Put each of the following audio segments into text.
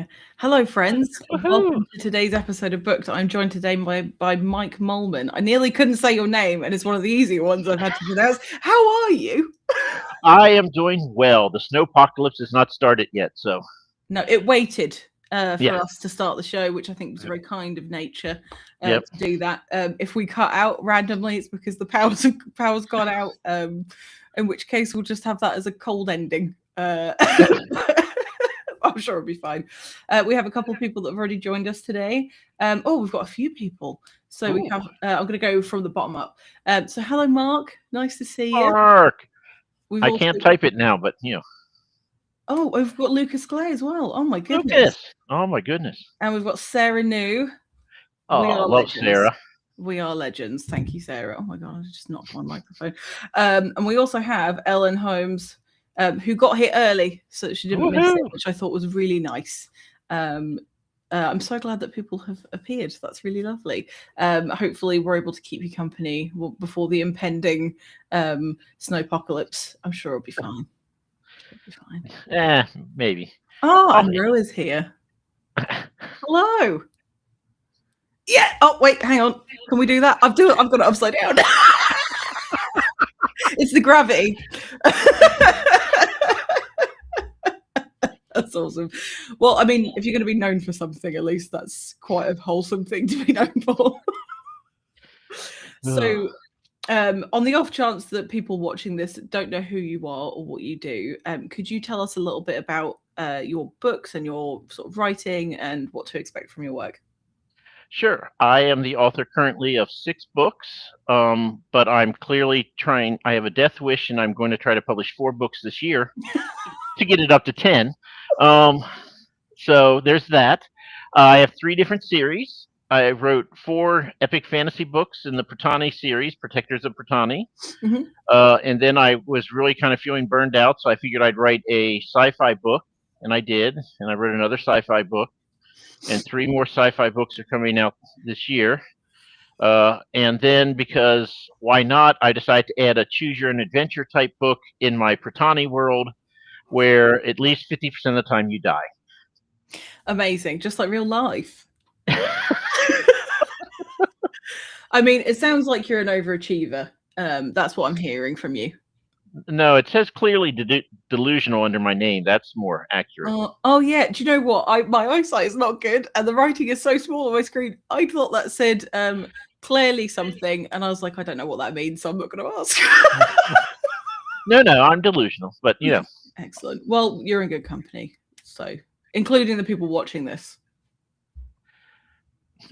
Yeah. Hello, friends. Woohoo! Welcome to today's episode of Booked. I'm joined today by Mike Mollman. I nearly couldn't say your name, and it's one of the easier ones I've had to pronounce. How are you? I am doing well. The snowpocalypse has not started yet, so No, it waited yeah. for us to start the show, which I think was very kind of nature Yep. to do that. If we cut out randomly, it's because the power's gone out. In which case, we'll just have that as a cold ending. I'm sure it'll be fine. We have a couple of people that have already joined us today. We've got a few people. So we have. I'm going to go from the bottom up. So hello, Mark. Nice to see you. Mark. We've I also can't type it now, but Oh, we've got Lucas Clay as well. Oh my goodness. Lucas. Oh my goodness. And we've got Sarah New. We Oh, are love legends. Sarah. We are legends. Thank you, Sarah. Oh my god, I just knocked my microphone. And we also have Ellen Holmes, who got here early, so she didn't miss it, which I thought was really nice. I'm so glad that people have appeared. That's really lovely. Hopefully, we're able to keep you company before the impending snowpocalypse. I'm sure it'll be fine. Maybe. Monroe is here. Hello. Yeah. Oh, wait, hang on. Can we do that? I've got it upside down. It's the gravity. That's awesome. Well, I mean, if you're going to be known for something, at least that's quite a wholesome thing to be known for. So, on the off chance that people watching this don't know who you are or what you do, could you tell us a little bit about your books and your sort of writing and what to expect from your work? Sure. I am the author currently of 6 books, but I'm clearly trying. I have a death wish, and I'm going to try to publish 4 books this year to get it up to 10. So there's that. I have 3 different series. I wrote 4 epic fantasy books in the Brittany series, Protectors of Brittany. Mm-hmm. And then I was really kind of feeling burned out, so I figured I'd write a sci-fi book, and I did. And I wrote another sci-fi book, and 3 more sci-fi books are coming out this year. And then, because why not, I decided to add a choose-your-own-adventure type book in my Brittany world, where at least 50% of the time you die. Amazing, just like real life. I mean, it sounds like you're an overachiever. That's what I'm hearing from you. No, it says clearly delusional under my name. That's more accurate. Oh yeah. Do you know what? My eyesight is not good, and the writing is so small on my screen. I thought that said clearly something, and I was like, I don't know what that means, so I'm not going to ask. No, I'm delusional, but Excellent. Well, you're in good company, so including the people watching this.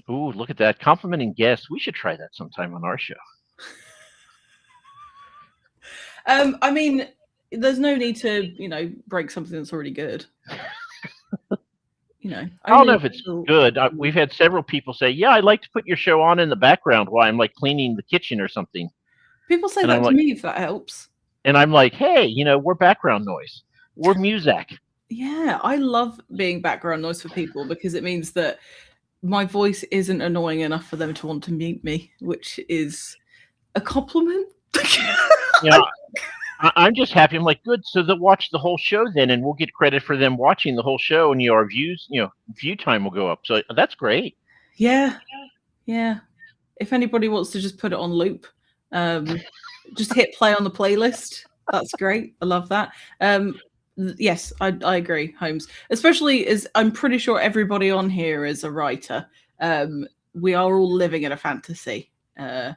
Ooh, look at that. Complimenting guests. We should try that sometime on our show. I mean, there's no need to, break something that's already good. I don't know if it's good. Mm-hmm. We've had several people say, yeah, I'd like to put your show on in the background while I'm like cleaning the kitchen or something. People say that to me, if that helps. And I'm like, hey, we're background noise. We're music. Yeah, I love being background noise for people because it means that my voice isn't annoying enough for them to want to meet me, which is a compliment. I'm just happy. I'm like, good. So they'll watch the whole show then, and we'll get credit for them watching the whole show, and our views, view time will go up. So that's great. Yeah. If anybody wants to just put it on loop, just hit play on the playlist. That's great. I love that. Yes, I agree, Holmes. Especially as I'm pretty sure everybody on here is a writer. We are all living in a fantasy at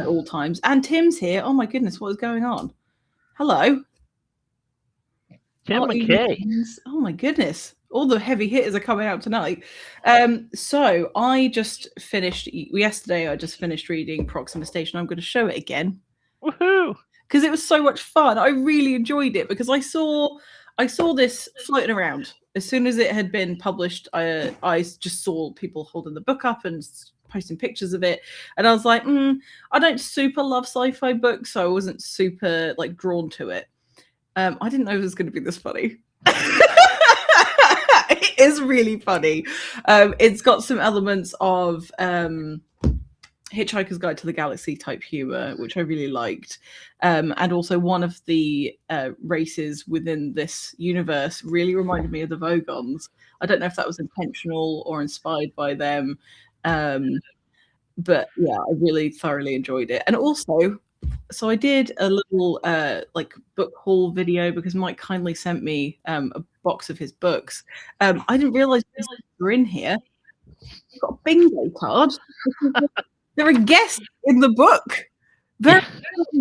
all times. And Tim's here. Oh my goodness, what is going on? Hello. Tim McKay. Oh my goodness. All the heavy hitters are coming out tonight. So I just finished yesterday. I just finished reading Proxima Station. I'm going to show it again. Woohoo! Because it was so much fun. I really enjoyed it because I saw this floating around. As soon as it had been published, I just saw people holding the book up and posting pictures of it, and I was like, I don't super love sci-fi books, so I wasn't super drawn to it. I didn't know it was going to be this funny. It is really funny. It's got some elements of Hitchhiker's Guide to the Galaxy type humor, which I really liked. And also one of the races within this universe really reminded me of the Vogons. I don't know if that was intentional or inspired by them. But yeah, I really thoroughly enjoyed it. And also, so I did a little like book haul video because Mike kindly sent me a box of his books. I didn't realize these were in here. I've got a bingo card. There are guests in the book. Very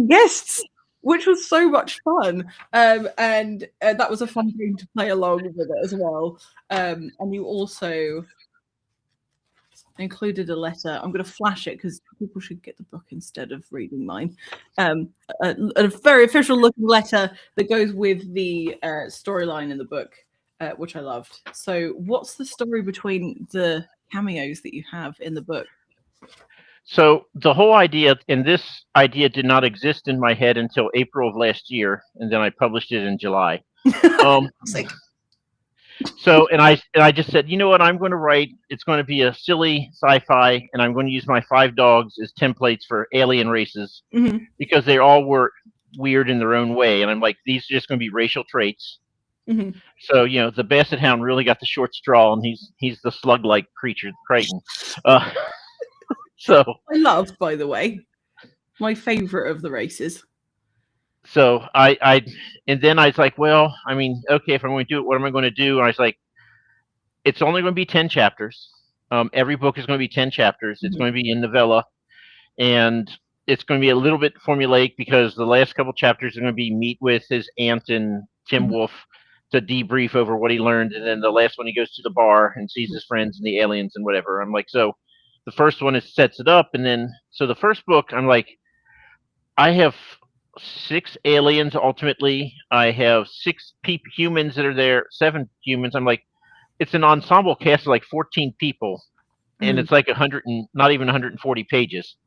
guests, which was so much fun. And that was a fun game to play along with it as well. And you also included a letter. I'm going to flash it because people should get the book instead of reading mine. A very official looking letter that goes with the storyline in the book, which I loved. So what's the story between the cameos that you have in the book? So the whole idea, and this idea did not exist in my head until April of last year, and then I published it in July. So, and I just said, you know what, I'm going to write. It's going to be a silly sci-fi, and I'm going to use my 5 dogs as templates for alien races because they all were weird in their own way. And I'm like, these are just going to be racial traits. So, you know, the Basset Hound really got the short straw, and he's the slug-like creature, Crichton. So I love, by the way, my favorite of the races. So and then I was like, well, I mean, okay, if I'm going to do it, what am I going to do? And I was like, it's only going to be 10 chapters. Every book is going to be 10 chapters. It's going to be in novella, and it's going to be a little bit formulaic because the last couple chapters are going to be meet with his aunt and Tim Wolf to debrief over what he learned, and then the last one he goes to the bar and sees his friends and the aliens and whatever. I'm like, so the first one sets it up, and then so the first book, I'm like, I have 6 aliens ultimately. I have 6 humans that are there, 7 humans. I'm like, it's an ensemble cast of like 14 people, and it's like 100 and not even 140 pages.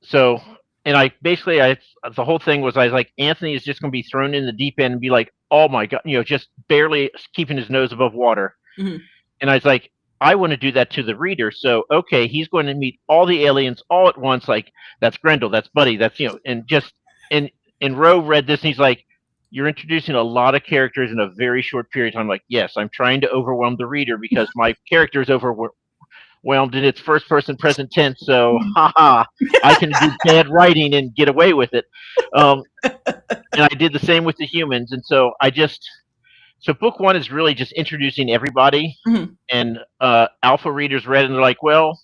So, and the whole thing was, I was like, Anthony is just going to be thrown in the deep end and be like, oh my God, you know, just barely keeping his nose above water. And I was like, I want to do that to the reader. So, okay, he's going to meet all the aliens all at once. Like, that's Grendel, that's Buddy, that's, you know, and just, and Roe read this and he's like, you're introducing a lot of characters in a very short period of time. I'm like, yes, I'm trying to overwhelm the reader because my character is overwhelmed in its first person present tense. So, haha, I can do bad writing and get away with it. And I did the same with the humans. And so so book 1 is really just introducing everybody, and alpha readers read it and they're like, well,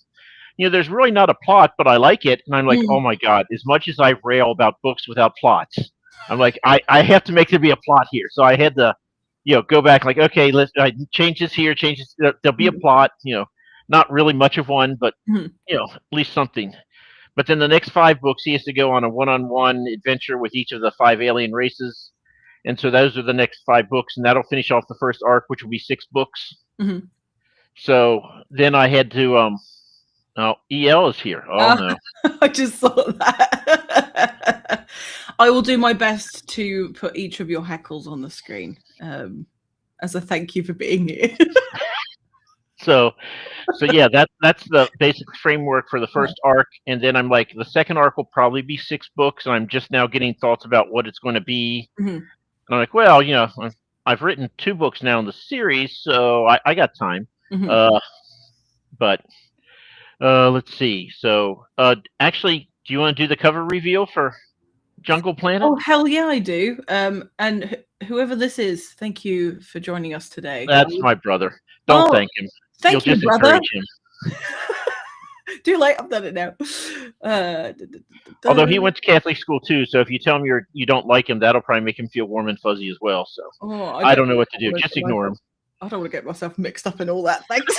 you know, there's really not a plot, but I like it. And I'm like, oh my God, as much as I rail about books without plots, I'm like, I have to make there be a plot here. So I had to, you know, go back like, okay, let's change this here, change this. There'll be a plot, you know, not really much of one, but, you know, at least something. But then the next 5 books, he has to go on a one-on-one adventure with each of the 5 alien races. And so those are the next 5 books, and that'll finish off the first arc, which will be 6 books. So then I had to, EL is here. Oh, no. I just saw that. I will do my best to put each of your heckles on the screen as a thank you for being here. So yeah, that's the basic framework for the first arc. And then I'm like, the second arc will probably be 6 books, and I'm just now getting thoughts about what it's going to be. And I'm like, well, you know, I've written 2 books now in the series, so I got time. But let's see. So actually, do you want to do the cover reveal for Jungle Planet? Oh, hell yeah, I do. And whoever this is, thank you for joining us today. That's my brother. Don't thank him. Thank You'll you, just brother. encourage him. Too late, I've done it now. Although he went to Catholic school too, so if you tell him you don't like him, that'll probably make him feel warm and fuzzy as well. So I don't know what to do. Just ignore him. I don't want to get myself mixed up in all that. Thanks.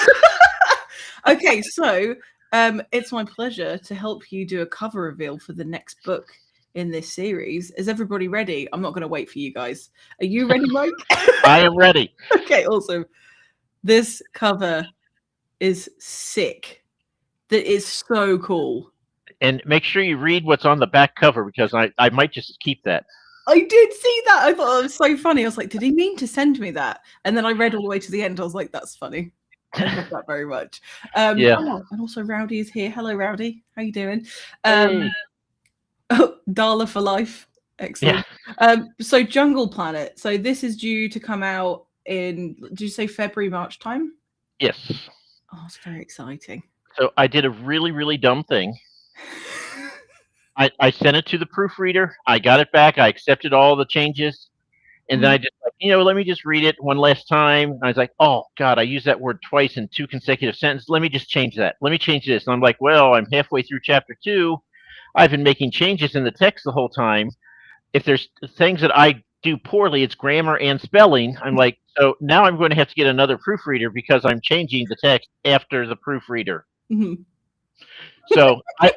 Okay, so it's my pleasure to help you do a cover reveal for the next book in this series. Is everybody ready? I'm not going to wait for you guys. Are you ready, Mike? I am ready. Okay, awesome. This cover is sick. That is so cool. And make sure you read what's on the back cover, because I might just keep that. I did see that. I thought it was so funny. I was like, did he mean to send me that? And then I read all the way to the end. I was like, that's funny. I love that very much. Yeah. And also Rowdy is here. Hello, Rowdy. How you doing? Hey. Darla for life. Yeah. Excellent. So Jungle Planet. So this is due to come out in, did you say February, March time? Yes. Oh, it's very exciting. So I did a really, really dumb thing. I sent it to the proofreader. I got it back. I accepted all the changes. And then I just like, let me just read it one last time. And I was like, oh God, I used that word twice in 2 consecutive sentences. Let me just change that. Let me change this. And I'm like, well, I'm halfway through chapter 2. I've been making changes in the text the whole time. If there's things that I do poorly, it's grammar and spelling. I'm like, so now I'm going to have to get another proofreader because I'm changing the text after the proofreader. Mm-hmm. So I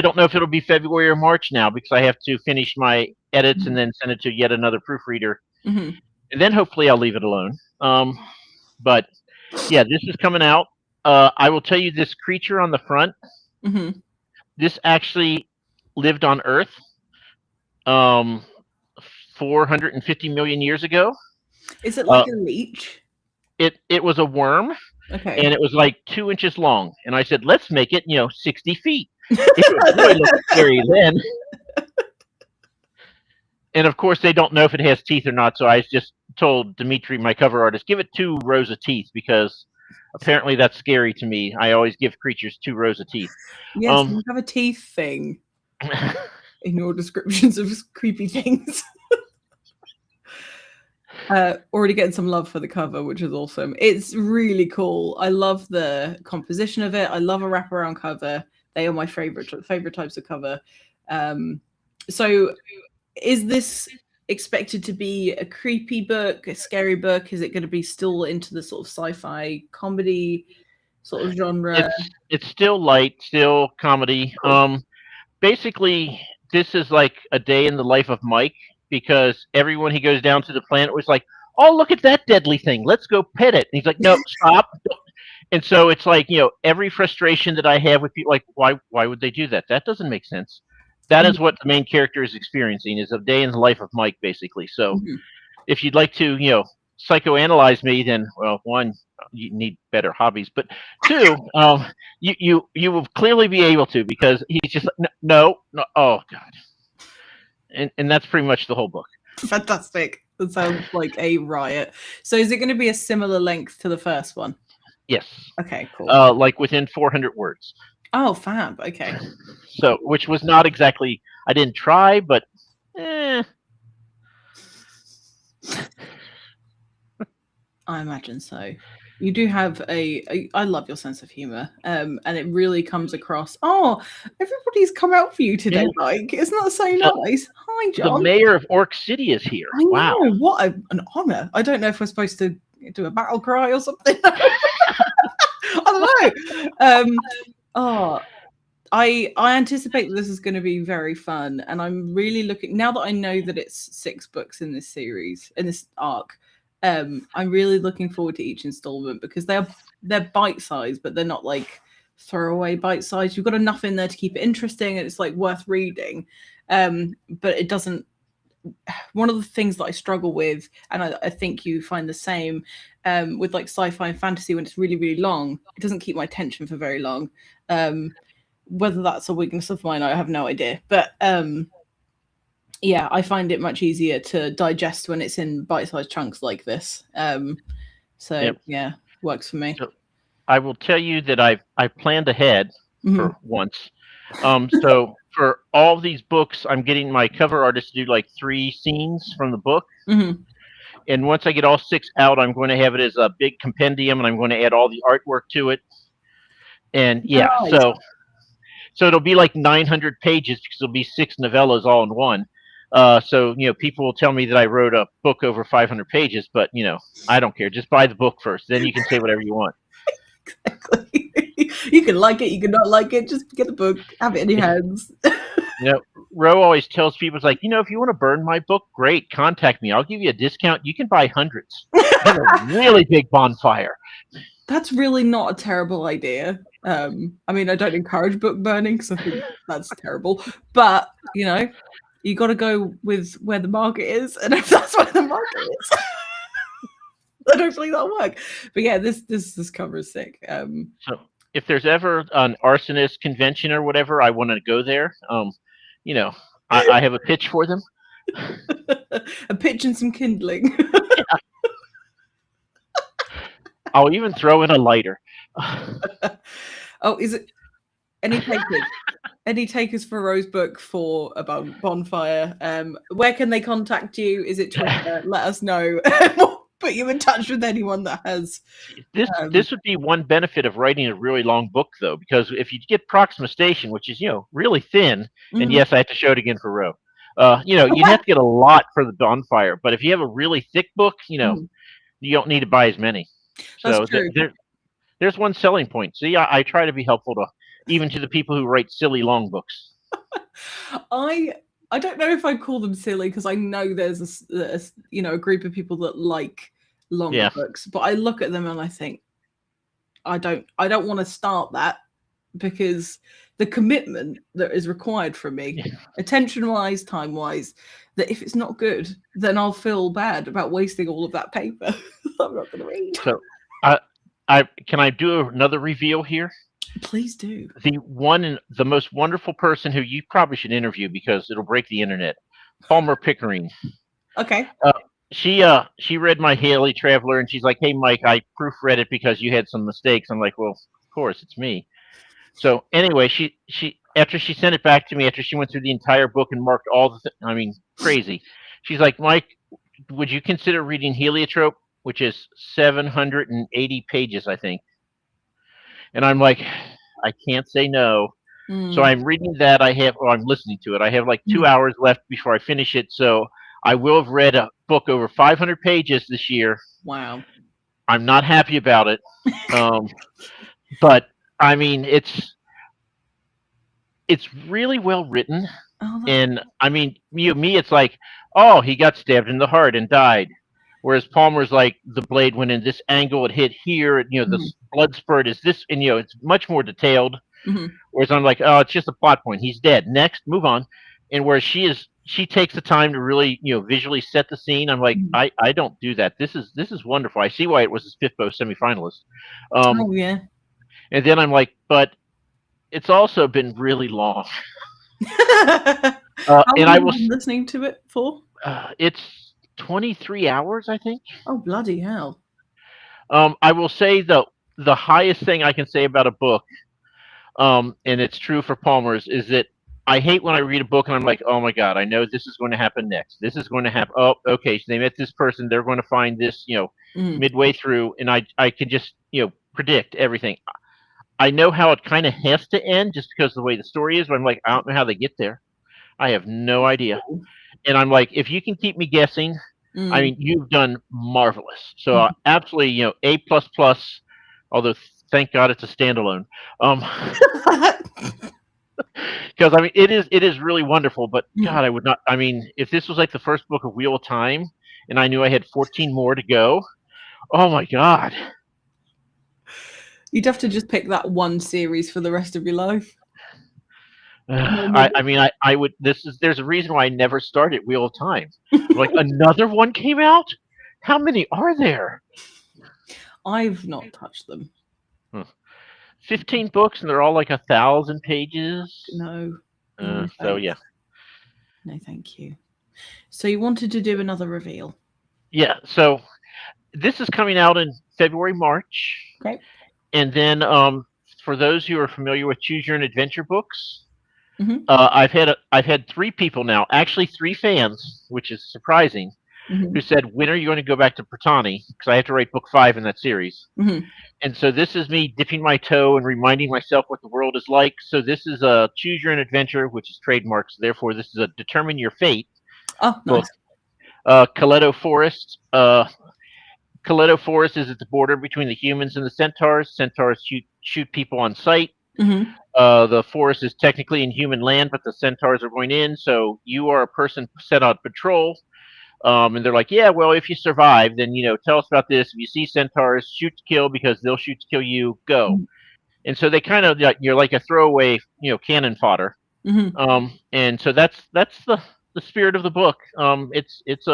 don't know if it'll be February or March now because I have to finish my edits and then send it to yet another proofreader. Mm-hmm. And then hopefully I'll leave it alone. But yeah, this is coming out. I will tell you this creature on the front. Mm-hmm. This actually lived on Earth 450 million years ago. Is it like a leech? It was a worm, Okay. and it was like 2 inches long. And I said, let's make it 60 feet. It really looked scary then. And of course, they don't know if it has teeth or not. So I just told Dimitri, my cover artist, give it 2 rows of teeth because apparently that's scary to me. I always give creatures 2 rows of teeth. Yes, you have a teeth thing in your descriptions of creepy things. Already getting some love for the cover, which is awesome. It's really cool. I love the composition of it. I love a wraparound cover. They are my favorite types of cover. So is this expected to be a creepy book, a scary book? Is it going to be still into the sort of sci-fi comedy sort of genre? It's still light, still comedy. Basically, this is like a day in the life of Mike because everyone he goes down to the planet was like, oh, look at that deadly thing. Let's go pet it. And he's like, no, stop. And so it's like, every frustration that I have with people, like, why would they do that? That doesn't make sense. That is what the main character is experiencing, is a day in the life of Mike, basically. So if you'd like to, psychoanalyze me, then, well, one, you need better hobbies, but 2, you will clearly be able to because he's just like, no, oh God, and that's pretty much the whole book. Fantastic. That sounds like a riot. So is it going to be a similar length to the first one? Yes. Okay, cool. Like within 400 words. Oh, fab. Okay. So, which was not exactly, I didn't try, but I imagine so. You do have I love your sense of humor, and it really comes across. Oh, everybody's come out for you today, Mike. Isn't that so nice? Hi, John. The mayor of Orc City is here. I know. Wow. What an honor. I don't know if we're supposed to do a battle cry or something. I don't know. I anticipate that this is going to be very fun, and I'm really looking, now that I know that it's 6 books in this series, in this arc. I'm really looking forward to each installment because they're bite-sized, but they're not like throwaway bite-sized. You've got enough in there to keep it interesting, and it's like worth reading. But it doesn't. One of the things that I struggle with, and I think you find the same with like sci-fi and fantasy, when it's really, really long, it doesn't keep my attention for very long. Whether that's a weakness of mine, I have no idea. But yeah, I find it much easier to digest when it's in bite-sized chunks like this. Yeah, works for me. So I will tell you that I planned ahead for once. So for all these books, I'm getting my cover artist to do like 3 scenes from the book. And once I get all 6 out, I'm going to have it as a big compendium, and I'm going to add all the artwork to it. And yeah, nice. So it'll be like 900 pages because it'll be 6 novellas all in one. So people will tell me that I wrote a book over 500 pages, but I don't care. Just buy the book first, then you can say whatever you want. Exactly. You can like it, you can not like it. Just get the book, have it in your hands. Ro always tells people, it's like, if you want to burn my book, great, contact me. I'll give you a discount. You can buy hundreds. Have a really big bonfire. That's really not a terrible idea. I mean, I don't encourage book burning because I think that's terrible. But you got to go with where the market is, and if that's where the market is, then hopefully that'll work. But yeah, this cover is sick. So if there's ever an arsonist convention or whatever, I want to go there. You know, I have a pitch for them. A pitch and some kindling. I'll even throw in a lighter. Oh, is it any takers? Any takers for Rose book for about bonfire? Where can they contact you? Is it Twitter? Let us know. We'll put you in touch with anyone that has. This would be one benefit of writing a really long book, though, because if you get Proxima Station, which is really thin, and yes, I have to show it again for Roe. You'd have to get a lot for the bonfire, but if you have a really thick book, you don't need to buy as many. So That's true. there's one selling point. See, I try to be helpful to even to the people who write silly long books. I don't know if I call them silly because I know there's a group of people that like longer books, but I look at them and I think I don't want to start that because the commitment that is required from me, attention wise, time wise, that if it's not good, then I'll feel bad about wasting all of that paper. I'm not going to read. So, can I do another reveal here? Please do. The most wonderful person who you probably should interview because it'll break the internet, Palmer Pickering. Okay. She read my Haley Traveler and she's like, "Hey, Mike, I proofread it because you had some mistakes." I'm like, "Well, of course, it's me." So anyway, she after she sent it back to me, after she went through the entire book and marked all crazy. She's like, "Mike, would you consider reading Heliotrope, which is 780 pages, I think?" And I'm like, I can't say no. So I'm reading that. I'm listening to it. I have like 2 hours left before I finish it. So I will have read a book over 500 pages this year. Wow. I'm not happy about it. But I mean, it's really well written. And I mean, me, it's like, oh, he got stabbed in the heart and died. Whereas Palmer's like, the blade went in this angle, it hit here, the blood spurt is this, and it's much more detailed. Whereas I'm like, oh, it's just a plot point. He's dead. Next, move on. And whereas she takes the time to really, visually set the scene. I'm like, I don't do that. This is wonderful. I see why it was his fifth Bo semifinalist. Oh yeah. And then I'm like, but it's also been really long. How long have you been listening to it for? It's 23 hours, I think. Oh, bloody hell. I will say the highest thing I can say about a book, and it's true for Palmer's, is that I hate when I read a book and I'm like, oh my God, I know this is going to happen next. This is going to happen. Oh, okay, so they met this person. They're going to find this, midway through, and I can just, predict everything. I know how it kind of has to end just because of the way the story is, but I'm like, I don't know how they get there. I have no idea. And I'm like, if you can keep me guessing, I mean, you've done marvelous. So absolutely, A++. Although thank God it's a standalone. Because I mean, it is really wonderful. But God, I would not. I mean, if this was like the first book of Wheel of Time, and I knew I had 14 more to go, oh my God. You'd have to just pick that one series for the rest of your life. I would. There's a reason why I never started Wheel of Time. Like another one came out. How many are there? I've not touched them. 15 books, and they're all like 1,000 pages. No. So yeah. No, thank you. So you wanted to do another reveal? Yeah. So this is coming out in February, March. Okay. And then for those who are familiar with Choose Your Own Adventure books, I've had 3 people now, actually 3 fans, which is surprising, who said, when are you going to go back to Brittany? Because I have to write book 5 in that series. And so this is me dipping my toe and reminding myself what the world is like. So this is a Choose Your Own Adventure, which is trademarked. So therefore, this is a Determine Your Fate book. Coletto Forest. Coletto Forest is at the border between the humans and the centaurs. Centaurs shoot people on sight. The forest is technically in human land, but the centaurs are going in. So you are a person set on patrol. And they're like, yeah, well, if you survive, then, tell us about this. If you see centaurs, shoot to kill because they'll shoot to kill you. Go. And so they kind of, you're like a throwaway, cannon fodder. And so that's the spirit of the book. It's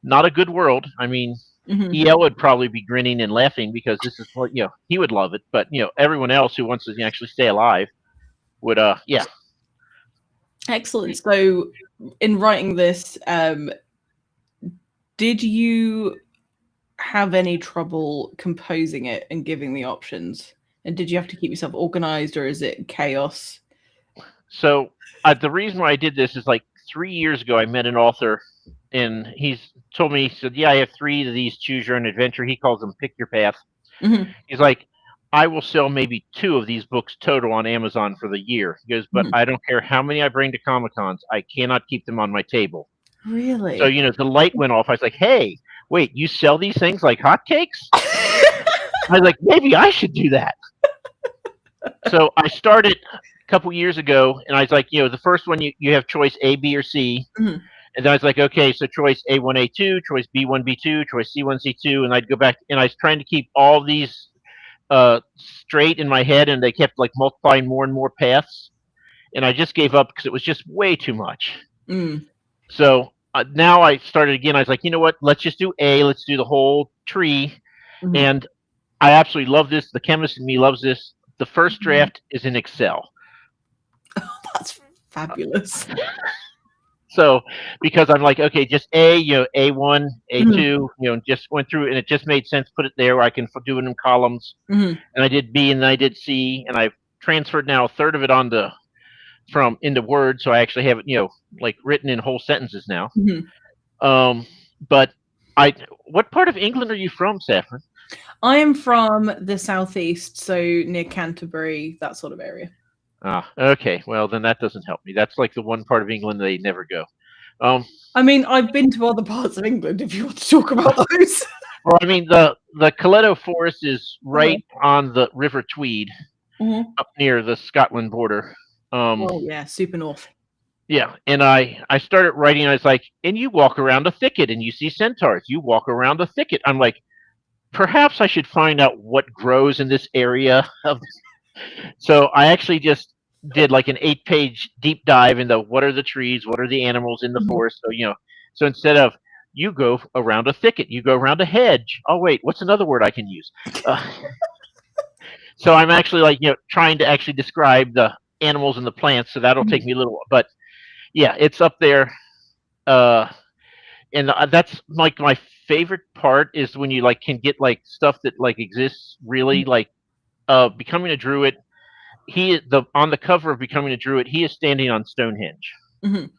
not a good world. I mean, Mhm. EL would probably be grinning and laughing because this is what he would love it. But everyone else who wants to actually stay alive would yeah. Excellent. So, in writing this, did you have any trouble composing it and giving the options? And did you have to keep yourself organized, or is it chaos? So the reason why I did this is like 3 years ago I met an author, and he's told me, he said, "Yeah, I have three of these. Choose your own adventure." He calls them "Pick Your Path." Mhm. He's like, "I will sell maybe two of these books total on Amazon for the year." He goes, "But Mhm. I don't care how many I bring to Comic Cons, I cannot keep them on my table." So Really? the light went off. I was like, "Hey, wait, you sell these things like hotcakes?" I was like, "Maybe I should do that." So I started a couple years ago, and I was like, the first one you have choice A, B, or C, Mhm. and then I was like, okay, so choice A1, A2, choice B1, B2, choice C1, C2, and I'd go back, and I was trying to keep all these straight in my head, and they kept like multiplying more and more paths, and I just gave up because it was just way too much. Mm. So now I started again. I was like, you know what? Let's just do A. Let's do the whole tree, Mhm. and I absolutely love this. The chemist in me loves this. The first Mhm. draft is in Excel. That's fabulous. So because I'm like, okay, just A, A1, Mhm. A2, just went through, and it just made sense. Put it there where I can do it in columns. Mhm. And I did B, and then I did C, and I've transferred now a third of it onto from into Word, so I actually have it, like written in whole sentences now. Mhm. But I, what part of England are you from, Saffron? I am from the southeast, so near Canterbury, that sort of area. Ah, okay. Well, then that doesn't help me. That's like the one part of England they never go. Um, I mean, I've been to other parts of England if you want to talk about those. well, I mean the Coletto Forest is Uh-huh. right on the River Tweed, Mhm. up near the Scotland border. Um, Oh yeah, super north. yeah, and I started writing. I was like, and you walk around a thicket and you see centaurs. You walk around a thicket. I'm like, perhaps I should find out what grows in this area of. So I actually just did like an 8-page deep dive into what are the trees, what are the animals in the Mhm. forest. So so instead of you go around a thicket, you go around a hedge. Oh wait, what's another word I can use? Uh, so I'm actually like trying to actually describe the animals and the plants. So that'll take Mhm. me a little, but yeah, it's up there. Uh, and that's like my favorite part is when you like can get like stuff that like exists really like becoming a druid. He the on the cover of Becoming a Druid, he is standing on Stonehenge. Mhm.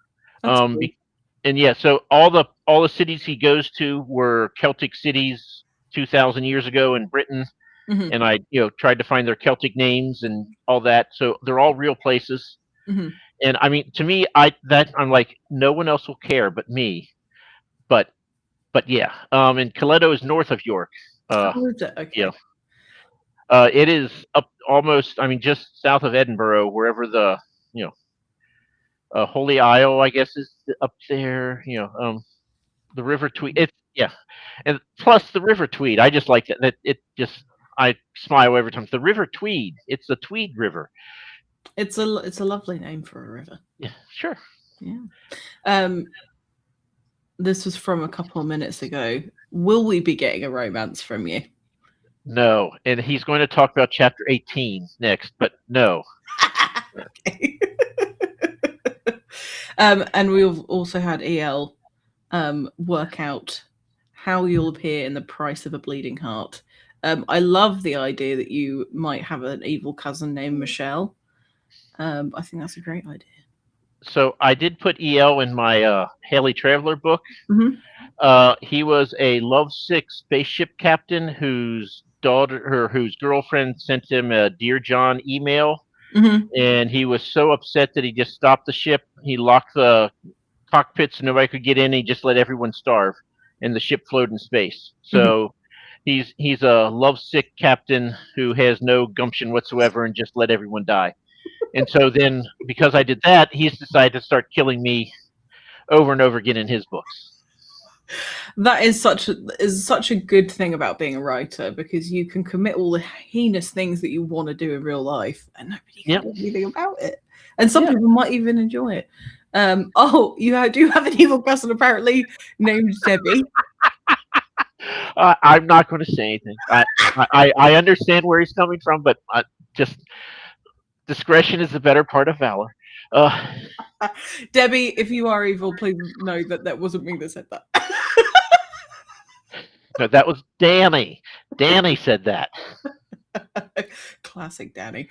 That's Um, cool. be, and yeah, so all the cities he goes to were Celtic cities 2,000 years ago in Britain, Mhm. and I tried to find their Celtic names and all that. So they're all real places. Mhm. And I mean, to me, I'm like no one else will care but me. But yeah, and Coletto is north of York. Uh, Oh, is it? you Okay. know, it is up almost. I mean, just south of Edinburgh, wherever the you know Holy Isle, I guess, is up there. The River Tweed. It's yeah, and plus the River Tweed. I just like it. That it just I smile every time. The River Tweed. It's the Tweed River. It's a lovely name for a river. Yeah, sure. Yeah. Um, this was from a couple of minutes ago. Will we be getting a romance from you? No, and he's going to talk about chapter 18 next, but no. Okay. And we've also had EL work out how you'll appear in The Price of a Bleeding Heart. I love the idea that you might have an evil cousin named Michelle. I think that's a great idea. So I did put EL in my Haley Traveler book. Mhm. He was a lovesick spaceship captain whose girlfriend sent him a Dear John email, Mhm. and he was so upset that he just stopped the ship. He locked the cockpits so nobody could get in. He just let everyone starve, and the ship floated in space. Mhm. So he's a lovesick captain who has no gumption whatsoever and just let everyone die. And so then, because I did that, he's decided to start killing me over and over again in his books. That is such a good thing about being a writer, because you can commit all the heinous things that you want to do in real life and nobody can Yeah, do anything about it. And some yeah. people might even enjoy it. Do have an evil cousin apparently named Debbie. I'm not going to say anything. I understand where he's coming from, but just discretion is the better part of valor. Uh, Debbie, if you are evil, please know that that wasn't me that said that. no, that was Danny. Danny said that. Classic Danny.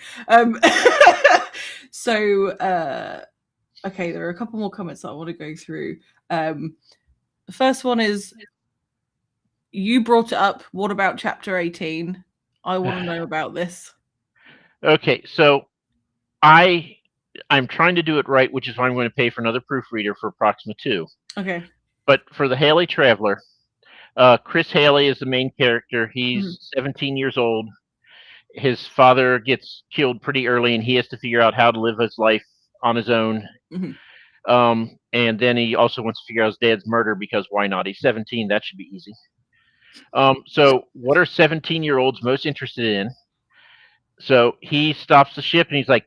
So, okay, there are a couple more comments that I want to go through. The first one is you brought it up. What about chapter 18? I want to know about this. Okay, so I'm trying to do it right, which is why I'm going to pay for another proofreader for Proxima 2. Okay. But for the Haley Traveler, Chris Haley is the main character. He's 17 years old. His father gets killed pretty early, and he has to figure out how to live his life on his own. And then he also wants to figure out his dad's murder because why not? He's 17. That should be easy. So what are 17-year-olds most interested in? So he stops the ship and he's like,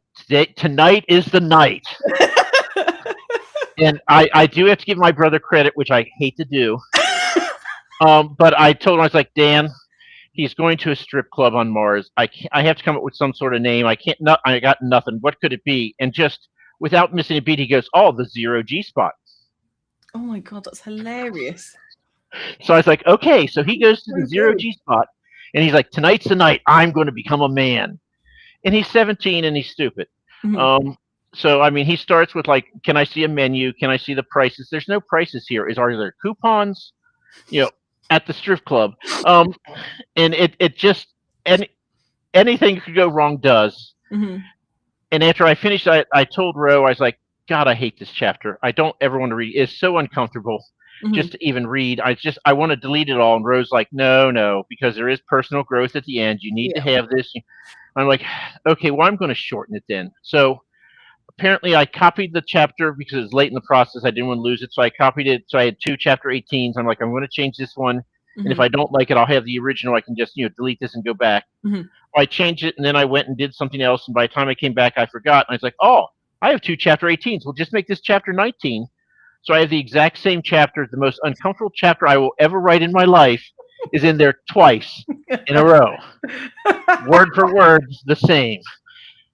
tonight is the night. And I do have to give my brother credit, which I hate to do. But I told him, I was like, Dan, he's going to a strip club on Mars. I have to come up with some sort of name. I got nothing. What could it be? And just without missing a beat, he goes, oh, the Zero G spot. Oh my God, that's hilarious. So I was like, okay. So he goes to the Zero G spot and he's like, tonight's the night I'm going to become a man. And he's 17 and he's stupid. So, I mean, he starts with like, can I see a menu? Can I see the prices? There's no prices here. Are there coupons, at the strip club? And it just, anything could go wrong does. And after I finished, I told Ro, I was like, God, I hate this chapter. I don't ever want to read it. It's so uncomfortable just to even read. I want to delete it all. And Ro's like, no, because there is personal growth at the end. You need to have this. I'm like, okay, well, I'm going to shorten it then. So apparently I copied the chapter because it's late in the process. I didn't want to lose it. So I copied it. So I had 2 chapter 18s. I'm like, I'm going to change this one. And if I don't like it, I'll have the original. I can just, delete this and go back. I changed it and then I went and did something else. And by the time I came back, I forgot. And I was like, oh, I have 2 chapter 18s. We'll just make this chapter 19. So I have the exact same chapter. The most uncomfortable chapter I will ever write in my life is in there twice in a row. Word for word, the same.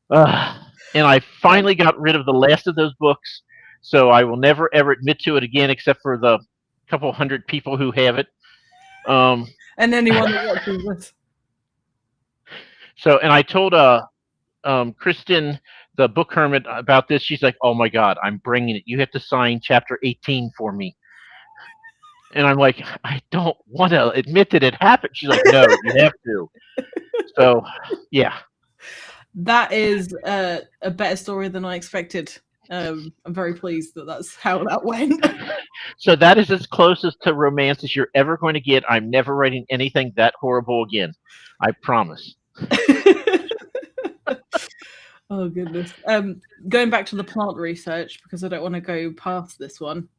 And I finally got rid of the last of those books. So I will never, ever admit to it again, except for the couple hundred people who have it. And anyone that watches this. So, and I told Kristen, the book hermit, about this. She's like, oh my God, I'm bringing it. You have to sign chapter 18 for me. And I'm like, I don't want to admit that it happened. She's like, no, you have to. So, yeah. That is a better story than I expected. I'm very pleased that that's how that went. So that is as closest to romance as you're ever going to get. I'm never writing anything that horrible again. I promise. Oh, goodness. Going back to the plant research, because I don't want to go past this one.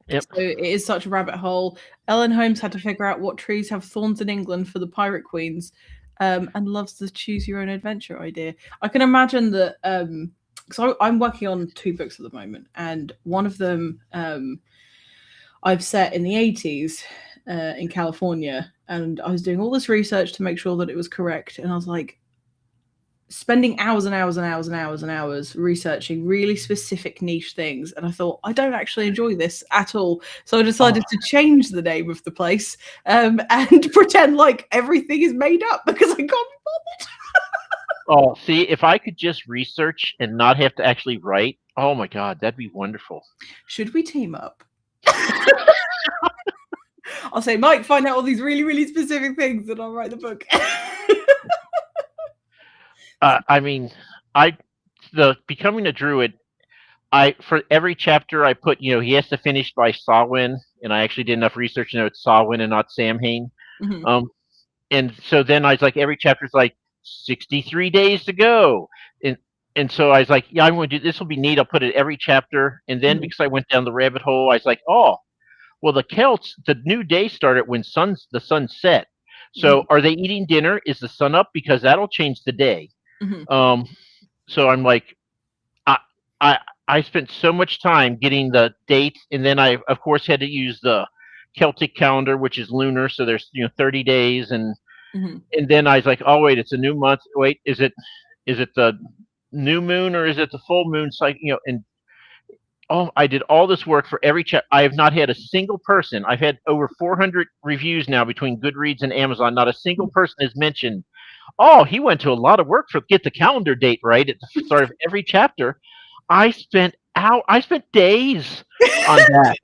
Yep. So it is such a rabbit hole. Ellen Holmes had to figure out what trees have thorns in England for the pirate queens, and loves the choose your own adventure idea. I can imagine that, because I'm working on 2 books at the moment, and one of them I've set in the 80s in California, and I was doing all this research to make sure that it was correct, and I was like, spending hours and hours and hours and hours and hours researching really specific niche things, and I thought, I don't actually enjoy this at all. So I decided to change the name of the place and pretend like everything is made up because I can't be bothered. Oh, see, if I could just research and not have to actually write, oh my God, that'd be wonderful. Should we team up? I'll say, Mike, find out all these really, really specific things and I'll write the book. I mean, the becoming a druid, for every chapter I put, he has to finish by Samhain, and I actually did enough research to know it's Samhain and not Samhain. And so then I was like, every chapter's like 63 days to go, and so I was like, yeah, I'm going to do this. Will be neat. I'll put it every chapter, and then because I went down the rabbit hole, I was like, oh, well, the Celts, the new day started when the sun set. So are they eating dinner? Is the sun up? Because that'll change the day. So I'm like, I spent so much time getting the dates, and then I, of course, had to use the Celtic calendar, which is lunar, so there's 30 days, and Mm-hmm. then I was like, oh wait, it's a new month. Wait, is it the new moon or is it the full moon cycle? And I did all this work for every chapter. I have not had a single person. I've had over 400 reviews now between Goodreads and Amazon. Not a single person has mentioned, oh, he went to a lot of work to get the calendar date right at the start of every chapter. I spent days on that.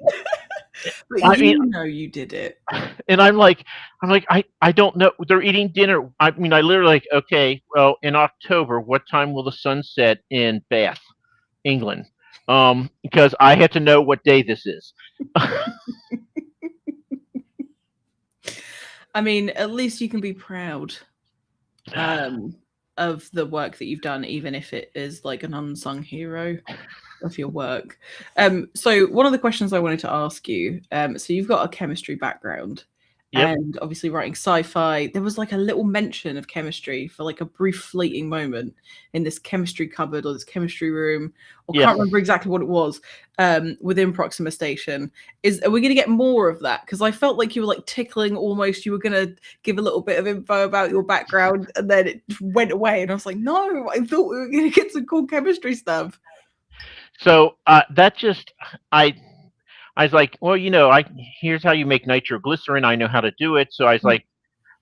But I mean, you did it. and I'm like, I don't know. They're eating dinner. I mean, I literally like, okay, well, in October, what time will the sun set in Bath, England? Because I have to know what day this is. I mean, at least you can be proud of the work that you've done, even if it is like an unsung hero of your work. So one of the questions I wanted to ask you, so you've got a chemistry background. Yep. And obviously writing sci-fi, there was like a little mention of chemistry for like a brief fleeting moment in this chemistry cupboard or this chemistry room, or can't remember exactly what it was, within Proxima Station. Are we going to get more of that? Because I felt like you were like tickling almost, you were going to give a little bit of info about your background and then it went away. And I was like, no, I thought we were going to get some cool chemistry stuff. So I was like, well, here's how you make nitroglycerin. I know how to do it. So I was like,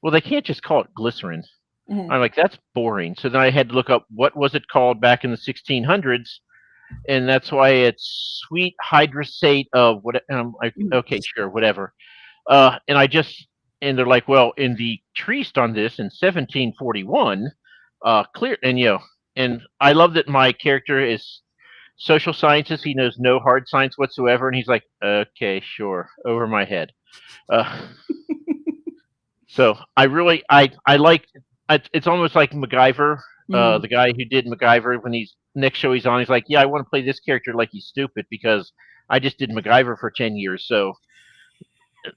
well, they can't just call it glycerin. Mm-hmm. I'm like, that's boring. So then I had to look up what was it called back in the 1600s, and that's why it's sweet hydrosate of what. I'm like, okay, sure, whatever. And they're like, well, in the treatise on this in 1741, clear, and I love that my character is social sciences. He knows no hard science whatsoever, and he's like, okay, sure, over my head. So I really, I like. It's almost like MacGyver, the guy who did MacGyver. When he's next show he's on, he's like, yeah, I want to play this character like he's stupid because I just did MacGyver for 10 years. So,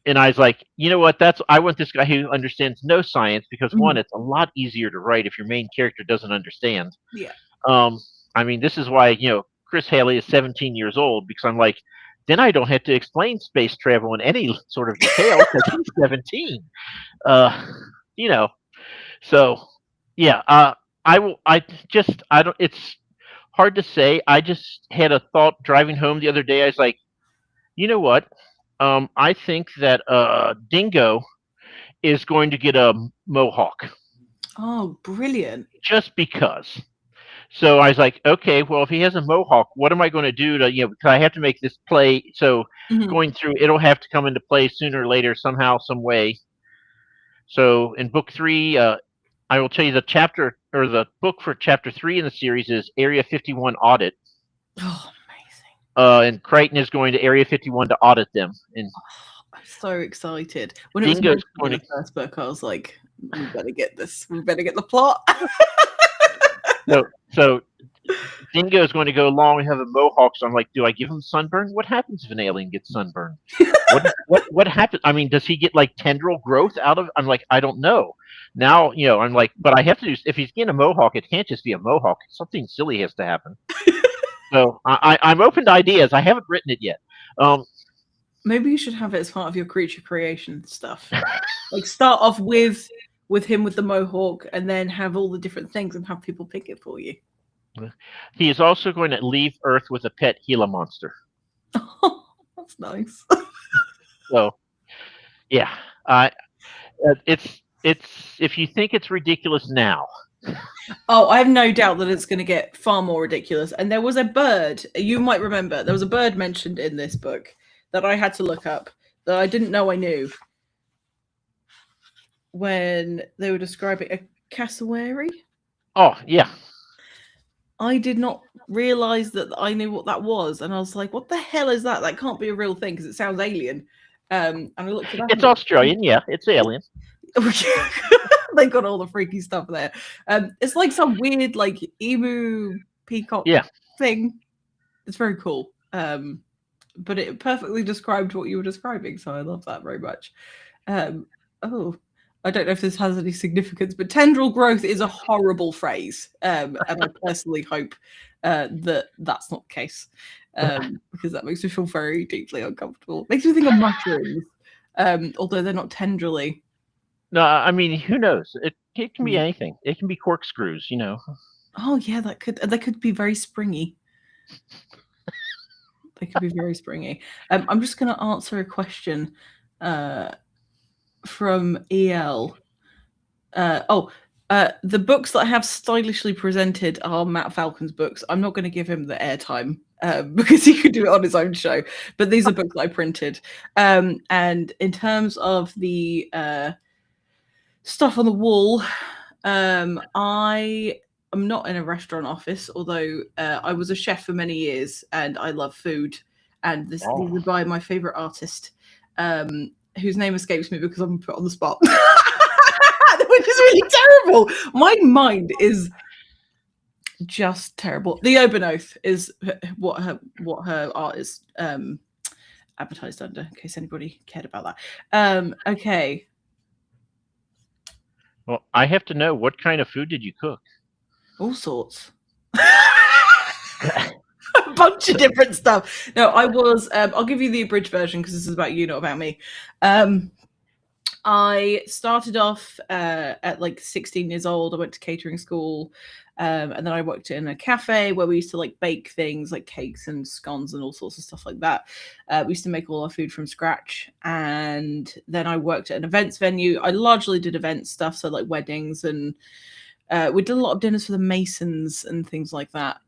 and I was like, you know what? I want this guy who understands no science because one, it's a lot easier to write if your main character doesn't understand. Yeah. I mean, this is why Chris Haley is 17 years old, because I'm like, then I don't have to explain space travel in any sort of detail because he's 17. So yeah, I don't. It's hard to say. I just had a thought driving home the other day. I was like, you know what? I think that Dingo is going to get a mohawk. Oh, brilliant! Just because. So I was like, okay, well, if he has a mohawk, what am I going to do to, because I have to make this play. So going through, it'll have to come into play sooner or later, somehow, some way. So in book 3, I will tell you the chapter or the book for chapter 3 in the series is Area 51 Audit. Oh, amazing. And Crichton is going to Area 51 to audit them. And I'm so excited. When it was in the first book, I was like, we better get this. We better get the plot. So Dingo is going to go along and have a mohawk. So I'm like, do I give him sunburn? What happens if an alien gets sunburn? What happens? I mean, does he get like tendril growth out of? I'm like, I don't know. Now I'm like, but I have to do. If he's getting a mohawk, it can't just be a mohawk. Something silly has to happen. So I'm open to ideas. I haven't written it yet. Maybe you should have it as part of your creature creation stuff. Like start off with him with the mohawk, and then have all the different things and have people pick it for you. He is also going to leave Earth with a pet Gila monster. Oh, that's nice. So, yeah, it's if you think it's ridiculous now. Oh, I have no doubt that it's going to get far more ridiculous. And there was a bird, you might remember, there was a bird mentioned in this book that I had to look up that I didn't know I knew when they were describing a cassowary. Oh, yeah. I did not realize that I knew what that was. And I was like, what the hell is that? That can't be a real thing because it sounds alien. And I looked it up. It's Australian, yeah. It's alien. They got all the freaky stuff there. It's like some weird, like emu peacock thing. It's very cool. But it perfectly described what you were describing, so I love that very much. I don't know if this has any significance, but tendril growth is a horrible phrase, and I personally hope that that's not the case, because that makes me feel very deeply uncomfortable. Makes me think of mushrooms. although they're not tenderly. No, I mean, who knows? It can be anything. It can be corkscrews, Oh yeah, they could be very springy. They could be very springy. I'm just going to answer a question from EL. The books that I have stylishly presented are Matt Falcon's books. I'm not going to give him the airtime because he could do it on his own show. But these are books that I printed. And in terms of the stuff on the wall, I am not in a restaurant office, although I was a chef for many years and I love food. And these are by my favorite artist, whose name escapes me because I'm put on the spot. Which is really terrible. My mind is just terrible. The Open Oath is what her art is advertised under, in case anybody cared about that. Okay. Well, I have to know, what kind of food did you cook? All sorts. A bunch of different stuff. No, I was. I'll give you the abridged version because this is about you, not about me. I started off at like 16 years old. I went to catering school, and then I worked in a cafe where we used to like bake things like cakes and scones and all sorts of stuff like that. We used to make all our food from scratch, and then I worked at an events venue. I largely did event stuff, so like weddings, and we did a lot of dinners for the Masons and things like that.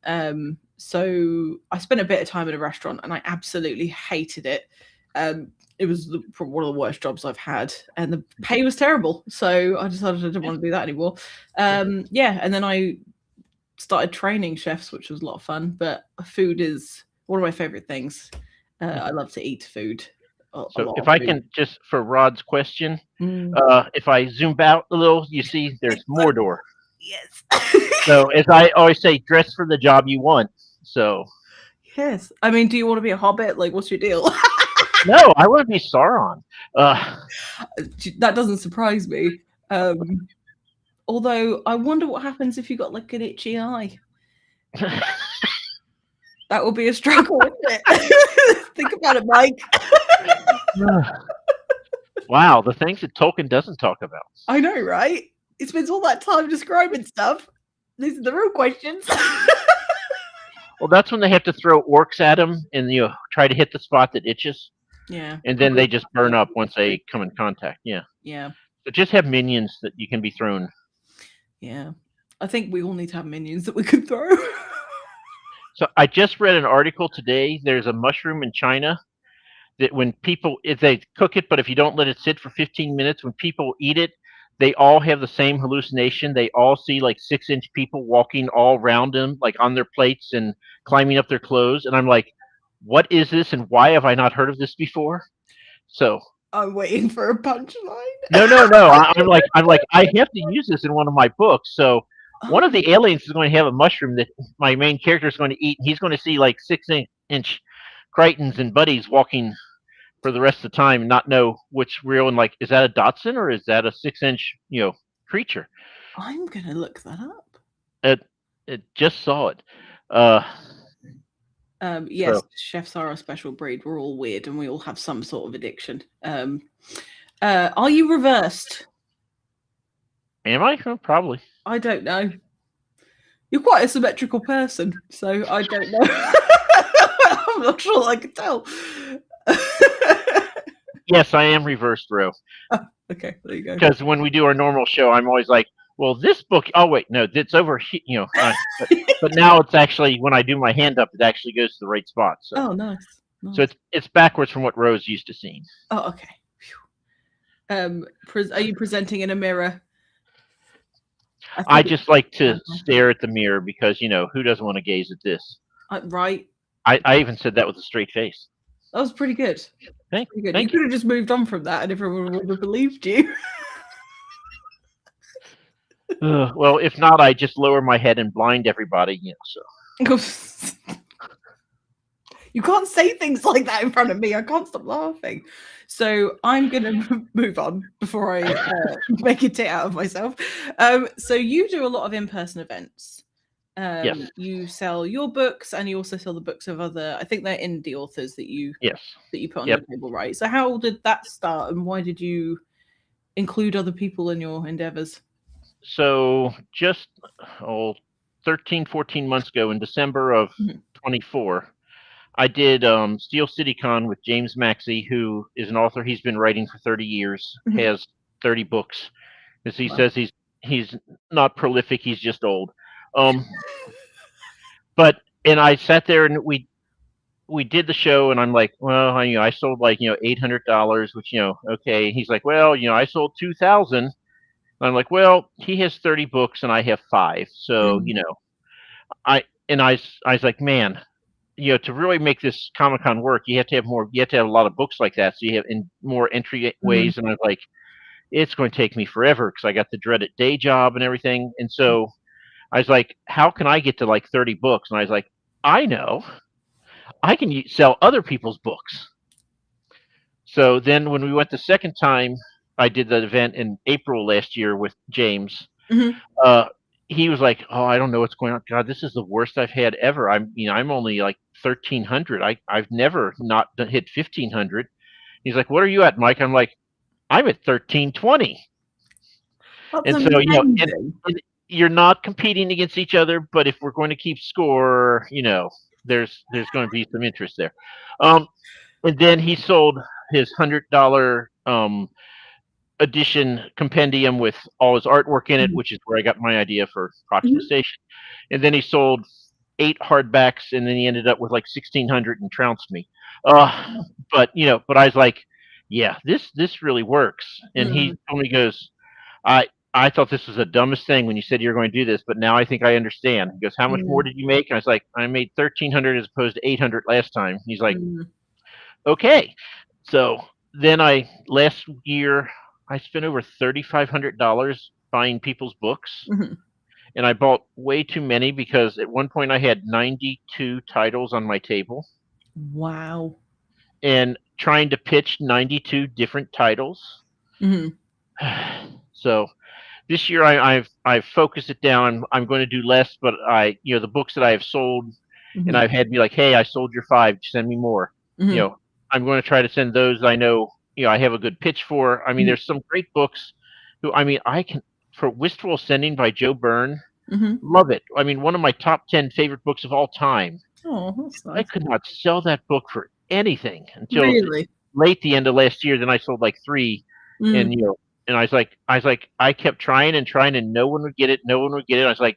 So I spent a bit of time in a restaurant, and I absolutely hated it. It was one of the worst jobs I've had, and the pay was terrible. So I decided I didn't want to do that anymore. And then I started training chefs, which was a lot of fun. But food is one of my favorite things. I love to eat food. So if I can just, for Rod's question, if I zoom out a little, you see there's Mordor. Yes. So as I always say, dress for the job you want. So. Yes. I mean, do you want to be a hobbit? Like, what's your deal? No, I want to be Sauron. That doesn't surprise me. Although I wonder what happens if you got like an itchy eye. That would be a struggle, wouldn't it? Think about it, Mike. Wow, the things that Tolkien doesn't talk about. I know, right? He spends all that time describing stuff. These are the real questions. Well, that's when they have to throw orcs at him and try to hit the spot that itches. Yeah. And then they just burn up once they come in contact. Yeah. Yeah. But just have minions that you can be thrown. Yeah. I think we all need to have minions that we could throw. So I just read an article today. There's a mushroom in China that when people, if they cook it, but if you don't let it sit for 15 minutes, when people eat it, they all have the same hallucination. They all see like 6-inch people walking all around them, like on their plates and climbing up their clothes. And I'm like, what is this, and why have I not heard of this before? So I'm waiting for a punchline. No. I'm like, I have to use this in one of my books. So one of the aliens is going to have a mushroom that my main character is going to eat. He's going to see like 6-inch Crichtons and buddies walking for the rest of the time and not know which real, and like, is that a Dotson or is that a 6-inch, creature? I'm going to look that up. It just saw it. Yes, so. Chefs are a special breed. We're all weird and we all have some sort of addiction. Are you reversed? Am I? Probably. I don't know. You're quite a symmetrical person, so I don't know. I'm not sure I can tell. Yes, I am reversed, Ro. Oh, okay, there you go. Because when we do our normal show, I'm always like, well, this book, oh, wait, no, it's over here, but now it's actually, when I do my hand up, it actually goes to the right spot. So. Oh, nice. So it's backwards from what Rose used to seeing. Oh, okay. Are you presenting in a mirror? I just like to stare at the mirror because, who doesn't want to gaze at this? Right. I even said that with a straight face. That was pretty good. Thank you could have just moved on from that and everyone would have believed you. Well, if not, I just lower my head and blind everybody, so. You can't say things like that in front of me. I can't stop laughing. So I'm going to move on before I make a tit out of myself. So you do a lot of in-person events. Yes. You sell your books, and you also sell the books of other. I think they're indie authors Yes. that you put on Yep. your table, right? So how did that start, and why did you include other people in your endeavors? So just oh, 13, 14 months ago in December of Mhm. 24, I did Steel City Con with James Maxey, who is an author. He's been writing for 30 years, Mhm. has 30 books. As he Wow. says, he's not prolific. He's just old. Um, but and I sat there and we did the show, and I'm like, well, I sold like $800, which okay. He's like, well, I sold 2,000. I'm like, well, he has 30 books and I have five, so Mm. I was like, man, to really make this Comic Con work, you have to have more. You have to have a lot of books like that, so you have more entry Mhm. ways. And I was like, it's going to take me forever because I got the dreaded day job and everything. And so I was like, how can I get to like 30 books? And I was like, I know, I can sell other people's books. So then when we went the second time, I did the event in April last year with James. Mhm. Uh, he was like, "Oh, I don't know what's going on. God, this is the worst I've had ever. I'm only like 1,300. I've never not hit 1,500." He's like, "What are you at, Mike?" I'm like, "I'm at 1,320." That's And so amazing. and you're not competing against each other, but if we're going to keep score, there's going to be some interest there. Um, and then he sold his $100 edition compendium with all his artwork in it, Mhm. which is where I got my idea for Proxima Mhm. Station. And then he sold 8 hardbacks, and then he ended up with like 1,600 and trounced me. Uh, but I was like, yeah, this really works. And Mm. he told me, he goes, I thought this was the dumbest thing when you said you were going to do this, but now I think I understand. He goes, how much more Mm. did you make? And I was like, I made 1,300 as opposed to 800 last time. He's like, Mm. okay. So then last year I spent over $3,500 buying people's books, Mhm. and I bought way too many because at one point I had 92 titles on my table, Wow. and trying to pitch 92 different titles. Mhm. So this year I've focused it down. I'm going to do less, but the books that I have sold, and Mhm. I've had be like, hey, I sold your five, send me more. You Mhm. know, I'm going to try to send those I know I have a good pitch for. I mean, Mhm. there's some great books. I can for Wistful Ascending by Joe Byrne, Mhm. love it. I mean, one of my top 10 favorite books of all time. Oh, that's I nice. could not sell that book for anything until Really? late the end of last year. Then I sold like three, and Mm. and I kept trying and trying, and no one would get it. No one would get it. I was like,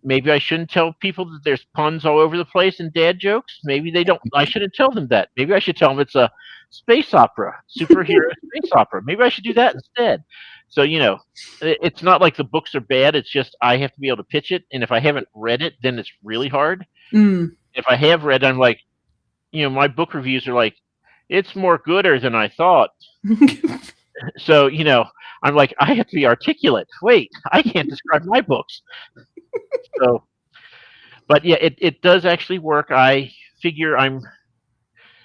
maybe I shouldn't tell people that there's puns all over the place and dad jokes. Maybe they don't. I shouldn't tell them that. Maybe I should tell them it's a space opera, superhero space opera. Maybe I should do that instead. So it's not like the books are bad. It's just I have to be able to pitch it, and if I haven't read it, then it's really hard. Mm. If I have read, I'm like, my book reviews are like, it's more gooder than I thought. So I'm like, I have to be articulate. Wait, I can't describe my books. So, but yeah, it does actually work. I figure I'm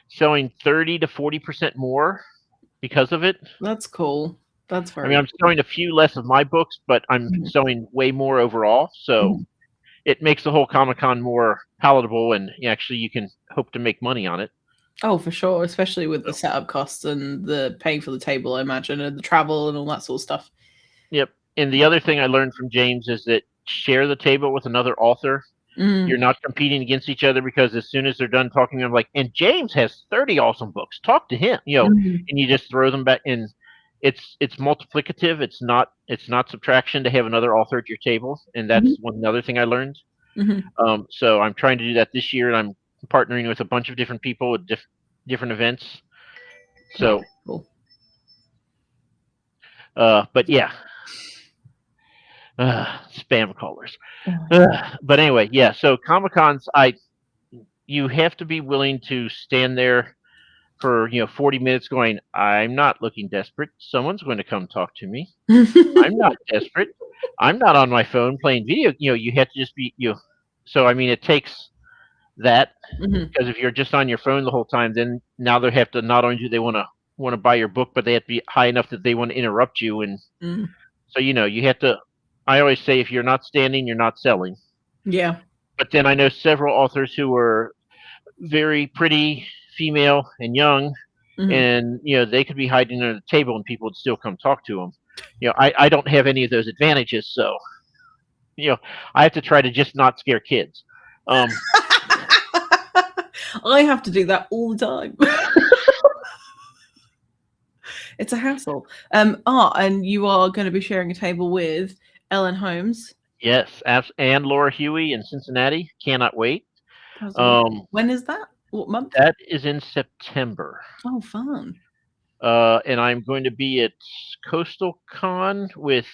selling 30 to 40% more because of it. That's cool. That's I mean, very I'm cool. selling a few less of my books, but I'm Mhm. selling way more overall. So Mhm. it makes the whole Comic Con more palatable, and actually you can hope to make money on it. Oh, for sure, especially with the So, setup costs and the paying for the table, I imagine, and the travel and all that sort of stuff. yep. And the other thing I learned from James is that share the table with another author. Mm. You're not competing against each other, because as soon as they're done talking, I'm like, and James has 30 awesome books. Talk to him, Mhm. and you just throw them back in. It's multiplicative. It's not subtraction to have another author at your table, and Mhm. that's one other thing I learned. Mhm. So I'm trying to do that this year, and I'm partnering with a bunch of different people at different events. Oh, So, cool. but yeah, spam callers. Oh, But anyway, yeah. So Comic Cons, you have to be willing to stand there for 40 minutes going, I'm not looking desperate, someone's going to come talk to me, yeah. I'm not desperate, I'm not on my phone playing video. You have to just be so I mean, it takes that, Mhm. because if you're just on your phone the whole time, then now they have to, not only do they want to buy your book, but they have to be high enough that they want to interrupt you. And Mm. so you have to, I always say, if you're not standing, you're not selling. Yeah. But then I know several authors who were very pretty, female, and young, Mhm. and they could be hiding under the table and people would still come talk to them. I don't have any of those advantages, so I have to try to just not scare kids. I have to do that all the time. It's a hassle. And you are going to be sharing a table with Ellen Holmes. Yes, and Laura Huey in Cincinnati. Cannot wait. When is that? What month? That is in September. Oh, fun. And I'm going to be at Coastal Con with,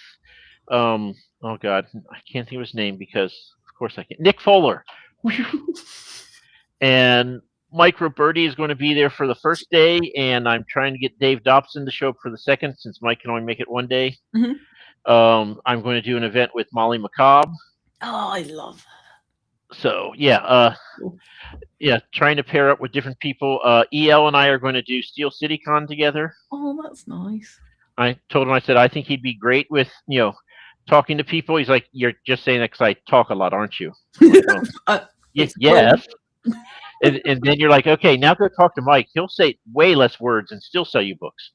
oh God, I can't think of his name because, of course, I can't. Nick Fuller. And Mike Roberti is going to be there for the first day, and I'm trying to get Dave Dobson to show up for the second, since Mike can only make it one day. Mhm. I'm going to do an event with Molly McCobb. Oh, I love that. So trying to pair up with different people. El and I are going to do Steel City Con together. Oh, that's nice. I told him, I said, I think he'd be great with, talking to people. He's like, you're just saying that because I talk a lot, aren't you? Like, yes. And then you're like, okay, now go talk to Mike. He'll say way less words and still sell you books.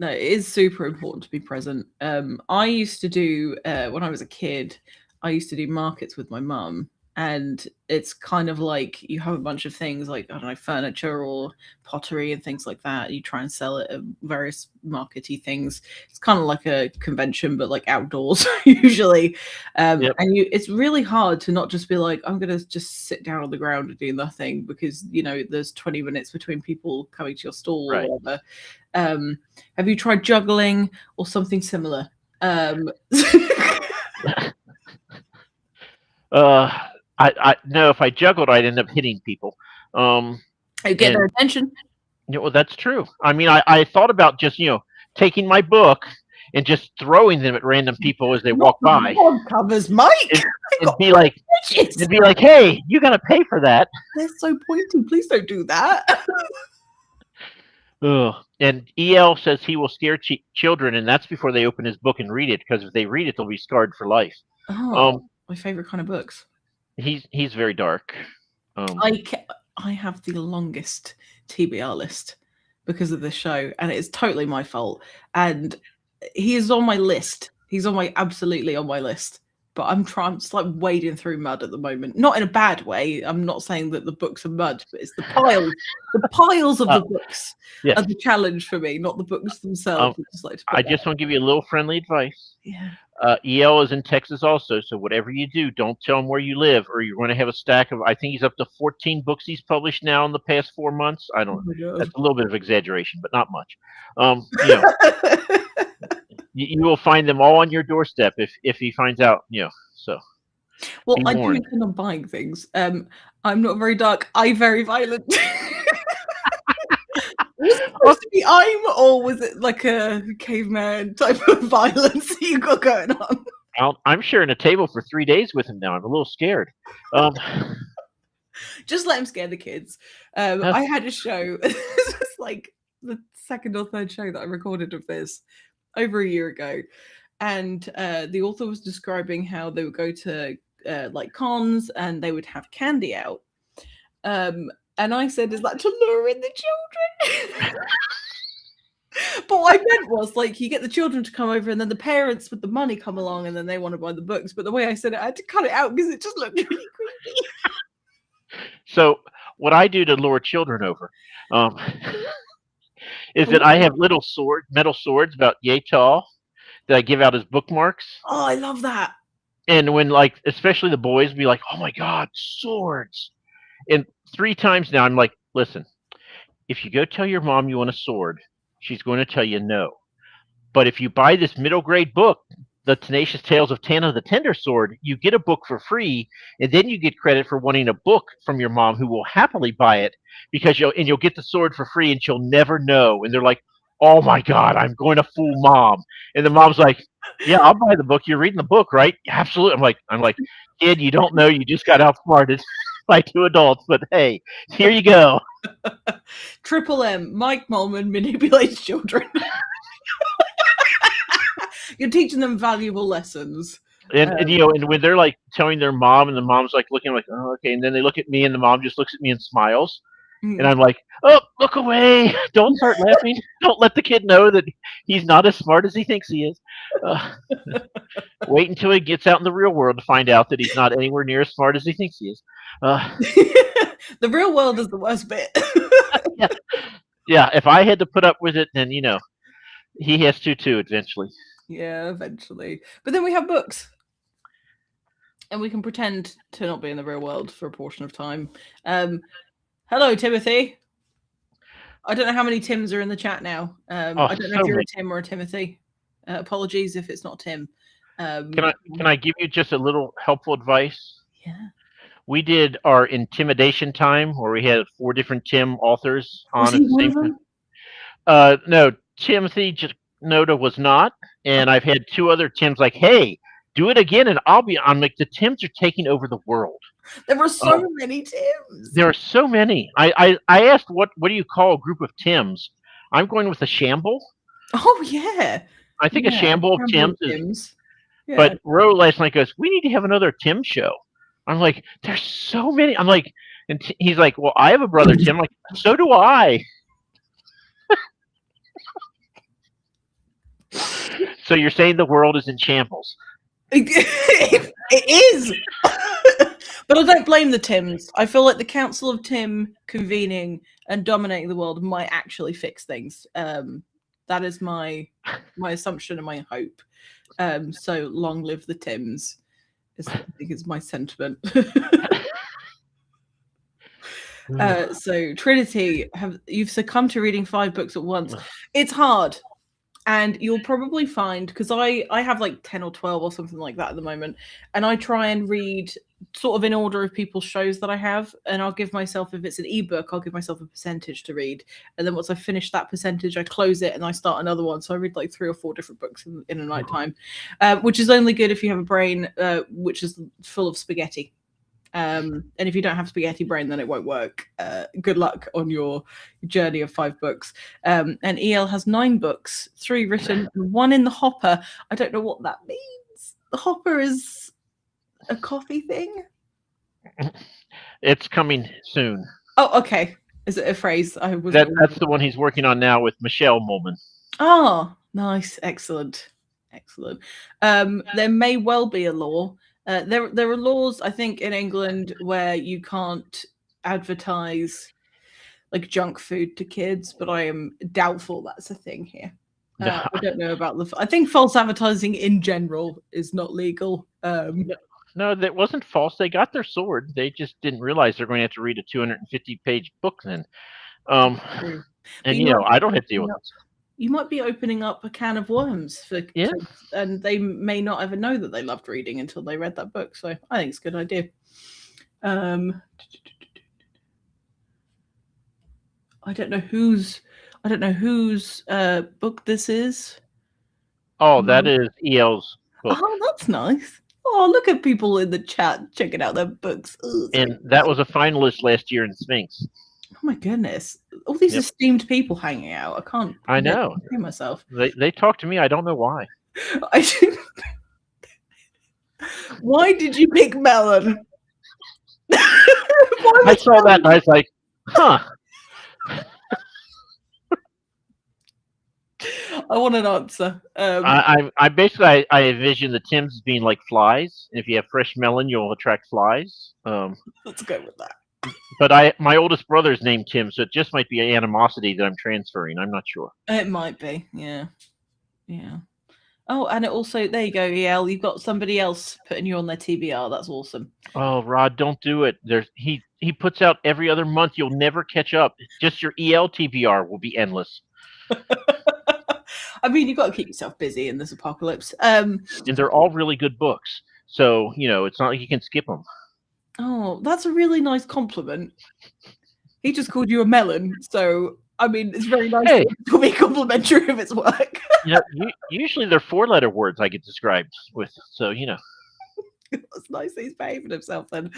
No, it is super important to be present. I used to do, when I was a kid, I used to do markets with my mum. And it's kind of like you have a bunch of things like, I don't know, furniture or pottery and things like that. You try and sell it at various markety things. It's kind of like a convention, but like outdoors usually. Yep. And it's really hard to not just be like, I'm going to just sit down on the ground and do nothing because, there's 20 minutes between people coming to your stall Right. or whatever. Have you tried juggling or something similar? I no, if I juggled, I'd end up hitting people. You get their attention. Well, that's true. I mean, I thought about just taking my book and just throwing them at random people as they walk by. Covers, Mike. And be like, hey, you got to pay for that. They're so pointy. Please don't do that. And El says he will scare children, and that's before they open his book and read it, because if they read it, they'll be scarred for life. My favorite kind of books. He's very dark. I have the longest TBR list because of this show, and it's totally my fault. And he is on my list. He's absolutely on my list. But I'm just like wading through mud at the moment. Not in a bad way. I'm not saying that the books are mud, but it's the piles of the books are the challenge for me, not the books themselves. I just want to give you a little friendly advice. Yeah. El is in Texas also, so whatever you do, don't tell him where you live, or you're going to have a stack of, I think he's up to 14 books he's published now in the past 4 months. I don't know. That's a little bit of exaggeration, but not much. You will find them all on your doorstep if he finds out, so. Well, I do intend on buying things. I'm not very dark. I'm very violent. Was it supposed to be or was it like a caveman type of violence that you got going on? I'm sharing a table for 3 days with him now. I'm a little scared. Just let him scare the kids. I had a show. This was like the second or third show that I recorded of this over a year ago. And the author was describing how they would go to like cons and they would have candy out. And I said, is that to lure in the children? But what I meant was, like, you get the children to come over and then the parents with the money come along and then they want to buy the books. But the way I said it, I had to cut it out because it just looked really creepy. So what I do to lure children over is that I have little metal swords about yay tall that I give out as bookmarks. Oh, I love that. And when, like, especially the boys be like, oh my God, swords. And 3 times now I'm like, listen, if you go tell your mom you want a sword, she's going to tell you no. But if you buy this middle grade book, The Tenacious Tales of Tana the Tender Sword, you get a book for free, and then you get credit for wanting a book from your mom, who will happily buy it because you'll get the sword for free, and she'll never know. And they're like, oh my God, I'm going to fool mom. And the mom's like, yeah, I'll buy the book. You're reading the book, right? Absolutely. I'm like, kid, you don't know. You just got outsmarted by 2 adults. But hey, here you go. Triple M, Mike Mollman manipulates children. You're teaching them valuable lessons. And and when they're like telling their mom, and the mom's like looking like, oh, okay, and then they look at me, and the mom just looks at me and smiles, and Mm. I'm like, oh, look away! Don't start laughing. Don't let the kid know that he's not as smart as he thinks he is. Uh, Wait until he gets out in the real world to find out that he's not anywhere near as smart as he thinks he is. Uh, The real world is the worst bit. yeah, yeah. If I had to put up with it, then he has to too eventually. Yeah, eventually. But then we have books, and we can pretend to not be in the real world for a portion of time. Hello, Timothy. I don't know how many Tims are in the chat now. Oh, I don't know so if you're a many. Tim or a Timothy. Apologies if it's not Tim. Can I give you just a little helpful advice? Yeah. We did our intimidation time where we had 4 different Tim authors Was on at he the one same of time. them? No, Timothy Noda was not, and I've had 2 other Tims like, "Hey, do it again, and I'll be." I'm like, the Tims are taking over the world. There were so many Tims. There are so many. I asked what do you call a group of Tims? I'm going with a shamble. Oh yeah, I think a yeah. shamble of Scrambled Tims is. Tims. Yeah. But Ro last night goes, "We need to have another Tim show." I'm like, "There's so many." I'm like, and he's like, "Well, I have a brother Tim." I'm like, "So do I." So you're saying the world is in shambles? It is. But I don't blame the Tims. I feel like the Council of Tim convening and dominating the world might actually fix things. That is my assumption and my hope. So long live the Tims. I think is my sentiment. So Trinity, you've succumbed to reading 5 books at once? It's hard. And you'll probably find, because I have like 10 or 12 or something like that at the moment, and I try and read sort of in order of people's shows that I have, and I'll give myself, if it's an ebook, I'll give myself a percentage to read, and then once I finish that percentage, I close it and I start another one. So I read like 3 or 4 different books in a night time, which is only good if you have a brain which is full of spaghetti. And if you don't have spaghetti brain, then it won't work. Good luck on your journey of 5 books. And EL has 9 books, 3 written and 1 in the hopper. I don't know what that means. The hopper is a coffee thing? It's coming soon. Oh, okay. Is it a phrase? That's the one he's working on now with Michelle Mollman. Oh, nice. Excellent. There may well be a law. There are laws, I think, in England where you can't advertise like junk food to kids, but I am doubtful that's a thing here. I don't know about I think false advertising in general is not legal. No, that wasn't false. They got their sword. They just didn't realize they're going to have to read a 250-page book then. And I don't have to deal with it. You might be opening up a can of worms for kids, and they may not ever know that they loved reading until they read that book. So I think it's a good idea. I don't know whose book this is. Oh, that is EL's book. Oh, that's nice. Oh, look at people in the chat checking out their books. And that was a finalist last year in Sphinx. Oh my goodness! All these esteemed people hanging out. I can't. I know. Hear myself. They talk to me. I don't know why. Why did you pick melon? I saw that and I was like, huh. I want an answer. I basically I envision the Tims as being like flies. If you have fresh melon, you'll attract flies. Let's go with that. But my oldest brother's named Tim, so it just might be animosity that I'm transferring. I'm not sure. It might be, yeah. Oh, and it also, there you go, EL. You've got somebody else putting you on their TBR. That's awesome. Oh, Rod, don't do it. He puts out every other month. You'll never catch up. Just your EL TBR will be endless. I mean, you've got to keep yourself busy in this apocalypse. And they're all really good books, so it's not like you can skip them. Oh, that's a really nice compliment. He just called you a melon, so I mean, it's very nice to be complimentary of its work. Usually they're 4-letter words I get described with, so That's nice he's behaving himself then.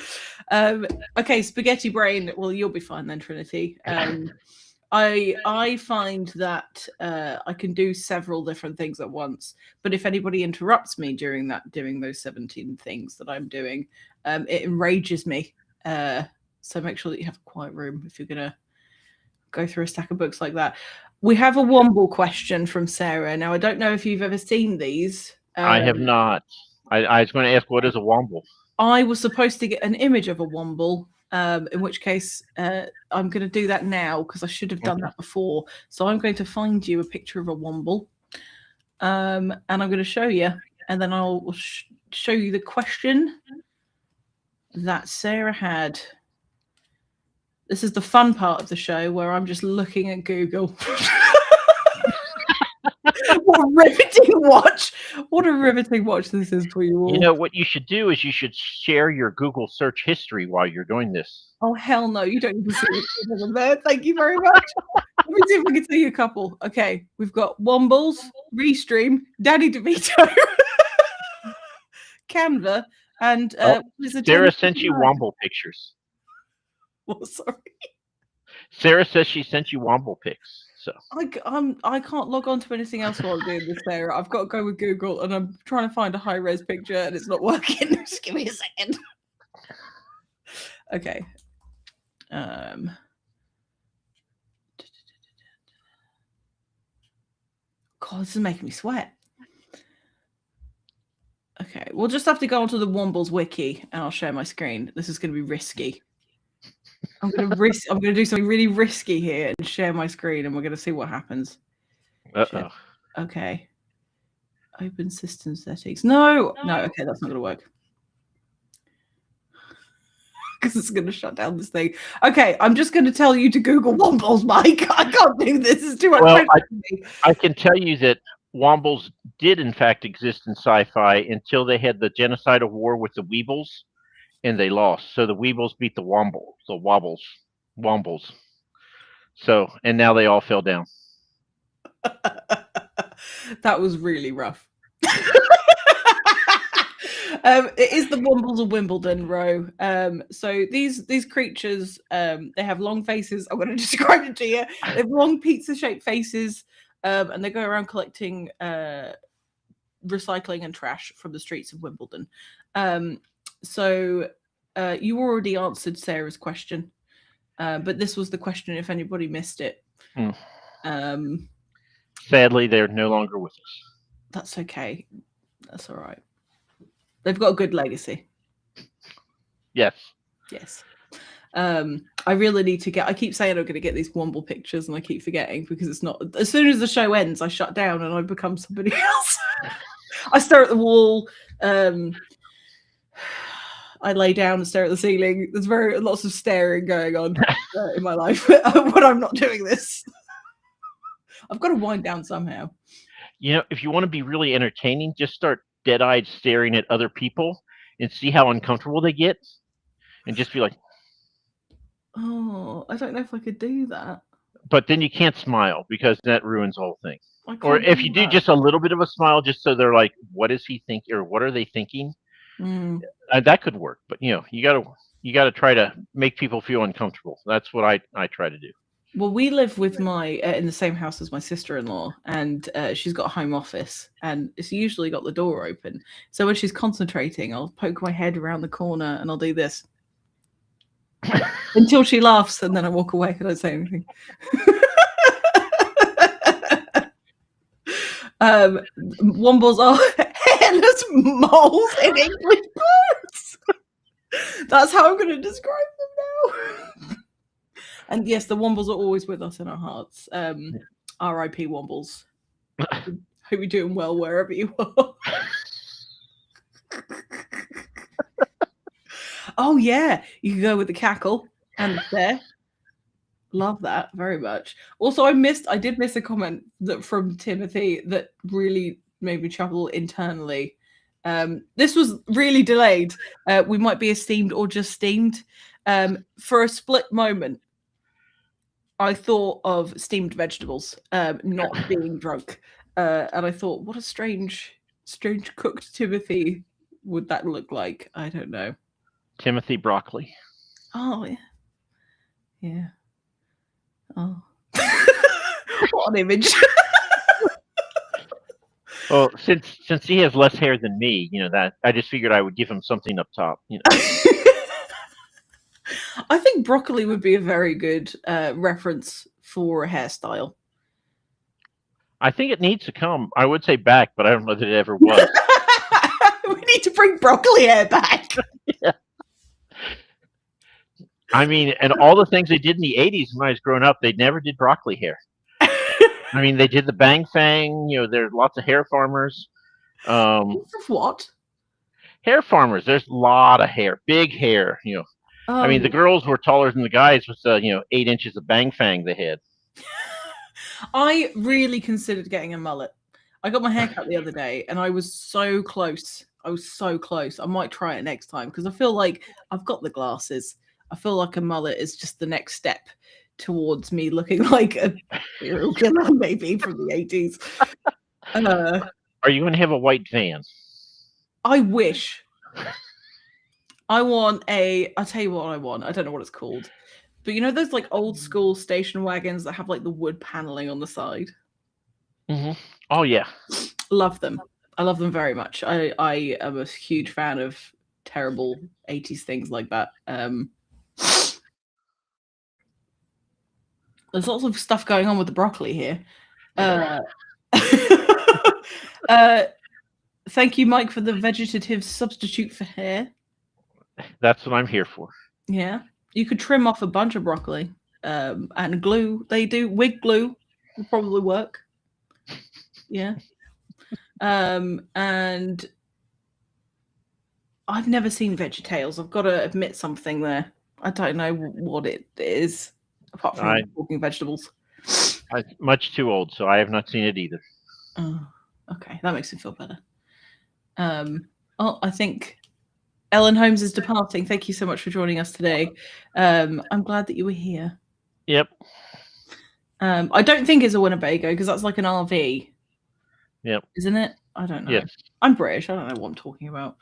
Okay, spaghetti brain. Well, you'll be fine then, Trinity. I find that I can do several different things at once. But if anybody interrupts me during doing those 17 things that I'm doing, it enrages me. So make sure that you have a quiet room if you're gonna go through a stack of books like that. We have a Womble question from Sarah. Now I don't know if you've ever seen these. I have not. I was going to ask, what is a womble? I was supposed to get an image of a Womble, in which case I'm going to do that now because I should have done that before. So I'm going to find you a picture of a Womble, and I'm going to show you, and then I'll show you the question that Sarah had. This is the fun part of the show where I'm just looking at Google. What a riveting watch. What a riveting watch this is for you all. You know, what you should do is you should share your Google search history while you're doing this. Oh, hell no. You don't need to see it there. Thank you very much. Let me see if I can see you a couple. Okay. We've got Wombles, Restream, Danny DeVito, Canva, and Sarah sent you Womble pictures. Oh, sorry. Sarah says she sent you Womble pics. So I can't log on to anything else while I'm doing this, Sarah. I've got to go with Google, and I'm trying to find a high-res picture, and it's not working. Just give me a second. Okay. God, this is making me sweat. Okay, we'll just have to go onto the Wombles wiki, and I'll share my screen. This is going to be risky. I'm going to do something really risky here and share my screen, and we're going to see what happens. Uh-oh. Okay. Open system settings. No. Okay, that's not going to work. Because it's going to shut down this thing. Okay, I'm just going to tell you to Google Wombles, Mike. I can't do this. It's too much. Well, I can tell you that Wombles did, in fact, exist in sci-fi until they had the genocidal war with the Weebles, and they lost. So the Weebles beat the Wombles. So, and now they all fell down. That was really rough. It is the Wombles of Wimbledon row. So these creatures, they have long faces. I'm going to describe it to you. They have long pizza-shaped faces, and they go around collecting recycling and trash from the streets of Wimbledon. So you already answered Sarah's question, but this was the question if anybody missed it. Sadly, they're no longer with us. That's okay. That's all right. They've got a good legacy. Yes. I really need to I keep saying I'm going to get these Womble pictures, and I keep forgetting because it's not. As soon as the show ends, I shut down and I become somebody else. I stare at the wall. I lay down and stare at the ceiling. There's lots of staring going on in my life when I'm not doing this. I've got to wind down somehow. You know, if you want to be really entertaining, just start dead-eyed staring at other people and see how uncomfortable they get, and just be like, oh, I don't know if I could do that. But then you can't smile because that ruins the whole thing. Or if you do just a little bit of a smile, just so they're like, what is he thinking, or what are they thinking? That could work. But you gotta try to make people feel uncomfortable. That's what I try to do. Well, we live with in the same house as my sister-in-law, and she's got a home office, and it's usually got the door open. So when she's concentrating, I'll poke my head around the corner and I'll do this until she laughs, and then I walk away and I don't say anything. Wombles are hairless moles in English boots. That's how I'm going to describe them now. And yes, the Wombles are always with us in our hearts. R.I.P. Wombles. Hope you're doing well wherever you are. Oh yeah, you can go with the cackle and the stare. Love that very much. Also, I did miss a comment from Timothy that really made me chuckle internally. This was really delayed. We might be esteemed or just steamed. For a split moment, I thought of steamed vegetables, not being drunk. And I thought, what a strange cooked Timothy would that look like? I don't know. Timothy broccoli. Oh, yeah. Yeah. Oh. What an image. Well, since he has less hair than me, that I just figured I would give him something up top. I think broccoli would be a very good reference for a hairstyle. I think it needs to come. I would say back, but I don't know that it ever was. We need to bring broccoli hair back. Yeah. I mean, and all the things they did in the 80s when I was growing up, they never did broccoli hair. I mean, they did the bang fang. There's lots of hair farmers. What? Hair farmers. There's a lot of hair, big hair. I mean, the girls were taller than the guys with 8 inches of bang fang they had. I really considered getting a mullet. I got my hair cut the other day, and I was so close. I might try it next time because I feel like I've got the glasses. I feel like a mullet is just the next step towards me looking like a serial killer, maybe from the 80s. Are you going to have a white van? I wish. I'll tell you what I want. I don't know what it's called. But those like old school station wagons that have like the wood paneling on the side? Mm-hmm. Oh, yeah. Love them. I love them very much. I am a huge fan of terrible 80s things like that. There's lots of stuff going on with the broccoli here. Thank you, Mike, for the vegetative substitute for hair. That's what I'm here for. Yeah. You could trim off a bunch of broccoli and glue. They do wig glue. Will probably work. Yeah. And I've never seen VeggieTales. I've got to admit something there. I don't know what it is, apart from talking vegetables. I'm much too old, so I have not seen it either. Oh, okay. That makes me feel better. I think Ellen Holmes is departing. Thank you so much for joining us today. I'm glad that you were here. Yep. I don't think it's a Winnebago because that's like an RV. Yep. Isn't it? I don't know. Yes. I'm British. I don't know what I'm talking about.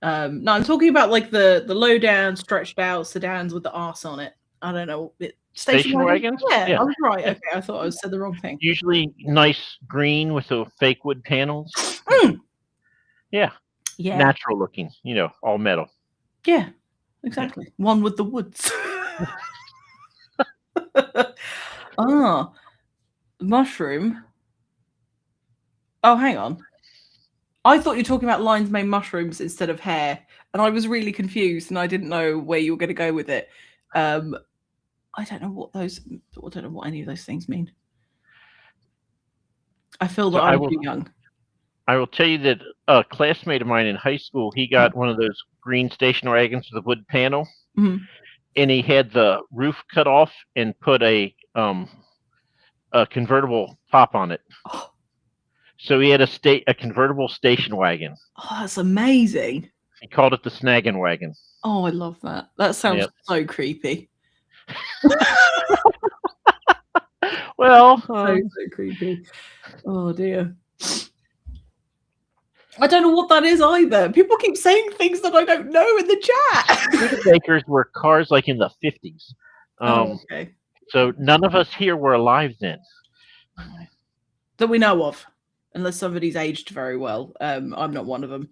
No, I'm talking about like the low down, stretched out sedans with the arse on it. I don't know. Station wagons? Yeah, I was right. Okay, I thought I said the wrong thing. Usually nice green with the fake wood panels. Yeah. Yeah. Natural looking, all metal. Yeah, exactly. Yeah. One with the woods. Mushroom. Oh, hang on. I thought you were talking about lion's mane mushrooms instead of hair, and I was really confused, and I didn't know where you were going to go with it. I don't know what any of those things mean. I feel that I'm too young. I will tell you that a classmate of mine in high school, he got one of those green station wagons with a wood panel, and he had the roof cut off and put a convertible top on it. Oh. So he had a convertible station wagon. Oh, that's amazing. He called it the snagging wagon. Oh, I love that. That sounds so creepy. Well, so creepy. Oh dear. I don't know what that is either. People keep saying things that I don't know in the chat. Studebakers were cars like in the 50s. Okay. So none of us here were alive then. That we know of. Unless somebody's aged very well. I'm not one of them.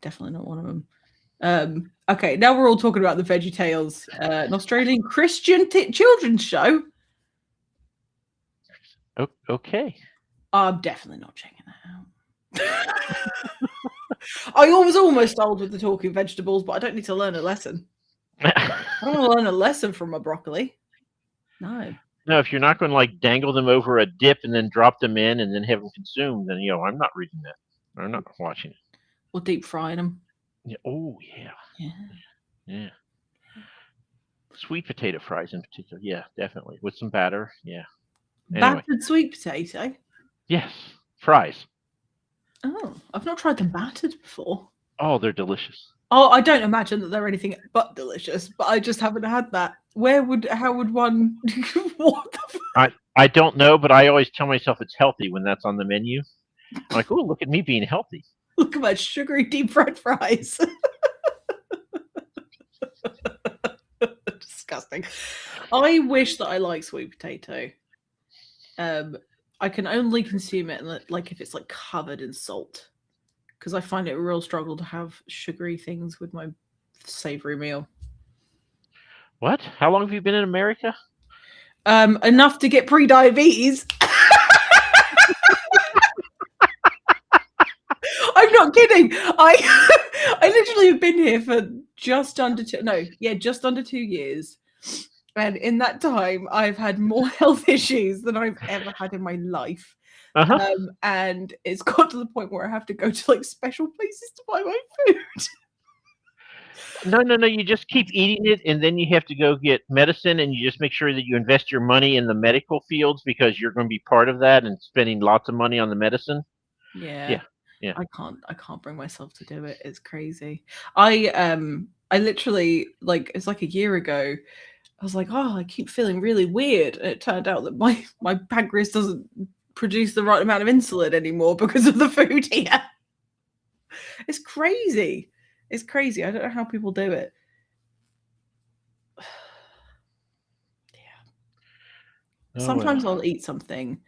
Definitely not one of them. Okay, now we're all talking about the VeggieTales, an Australian Christian children's show. Okay. I'm definitely not checking that out. I was almost old with the talking vegetables, but I don't need to learn a lesson. I don't want to learn a lesson from my broccoli. No. No, if you're not going to like dangle them over a dip and then drop them in and then have them consumed, then I'm not reading that. I'm not watching it. Or deep frying them. Yeah. Oh yeah. Yeah. Sweet potato fries in particular. Yeah, definitely with some batter. Yeah. Anyway. Battered sweet potato. Yes, fries. Oh, I've not tried them battered before. Oh, they're delicious. Oh, I don't imagine that they're anything but delicious, but I just haven't had that. How would one? What the I don't know, but I always tell myself it's healthy when that's on the menu. I'm like, oh, look at me being healthy. Look at my sugary deep fried fries. Disgusting. I wish that I liked sweet potato. I can only consume it like if it's like covered in salt, because I find it a real struggle to have sugary things with my savory meal. What? How long have you been in America? Enough to get pre-diabetes. I'm not kidding. I literally have been here for just under just under 2 years. And in that time, I've had more health issues than I've ever had in my life. Uh-huh. And it's got to the point where I have to go to like special places to buy my food. No. You just keep eating it, and then you have to go get medicine, and you just make sure that you invest your money in the medical fields because you're going to be part of that and spending lots of money on the medicine. Yeah. Yeah. I can't bring myself to do it. It's crazy. I literally, like, it's like a year ago, I was like, oh, I keep feeling really weird. And it turned out that my pancreas doesn't produce the right amount of insulin anymore because of the food here. It's crazy. It's crazy. I don't know how people do it. Yeah. Sometimes I'll eat something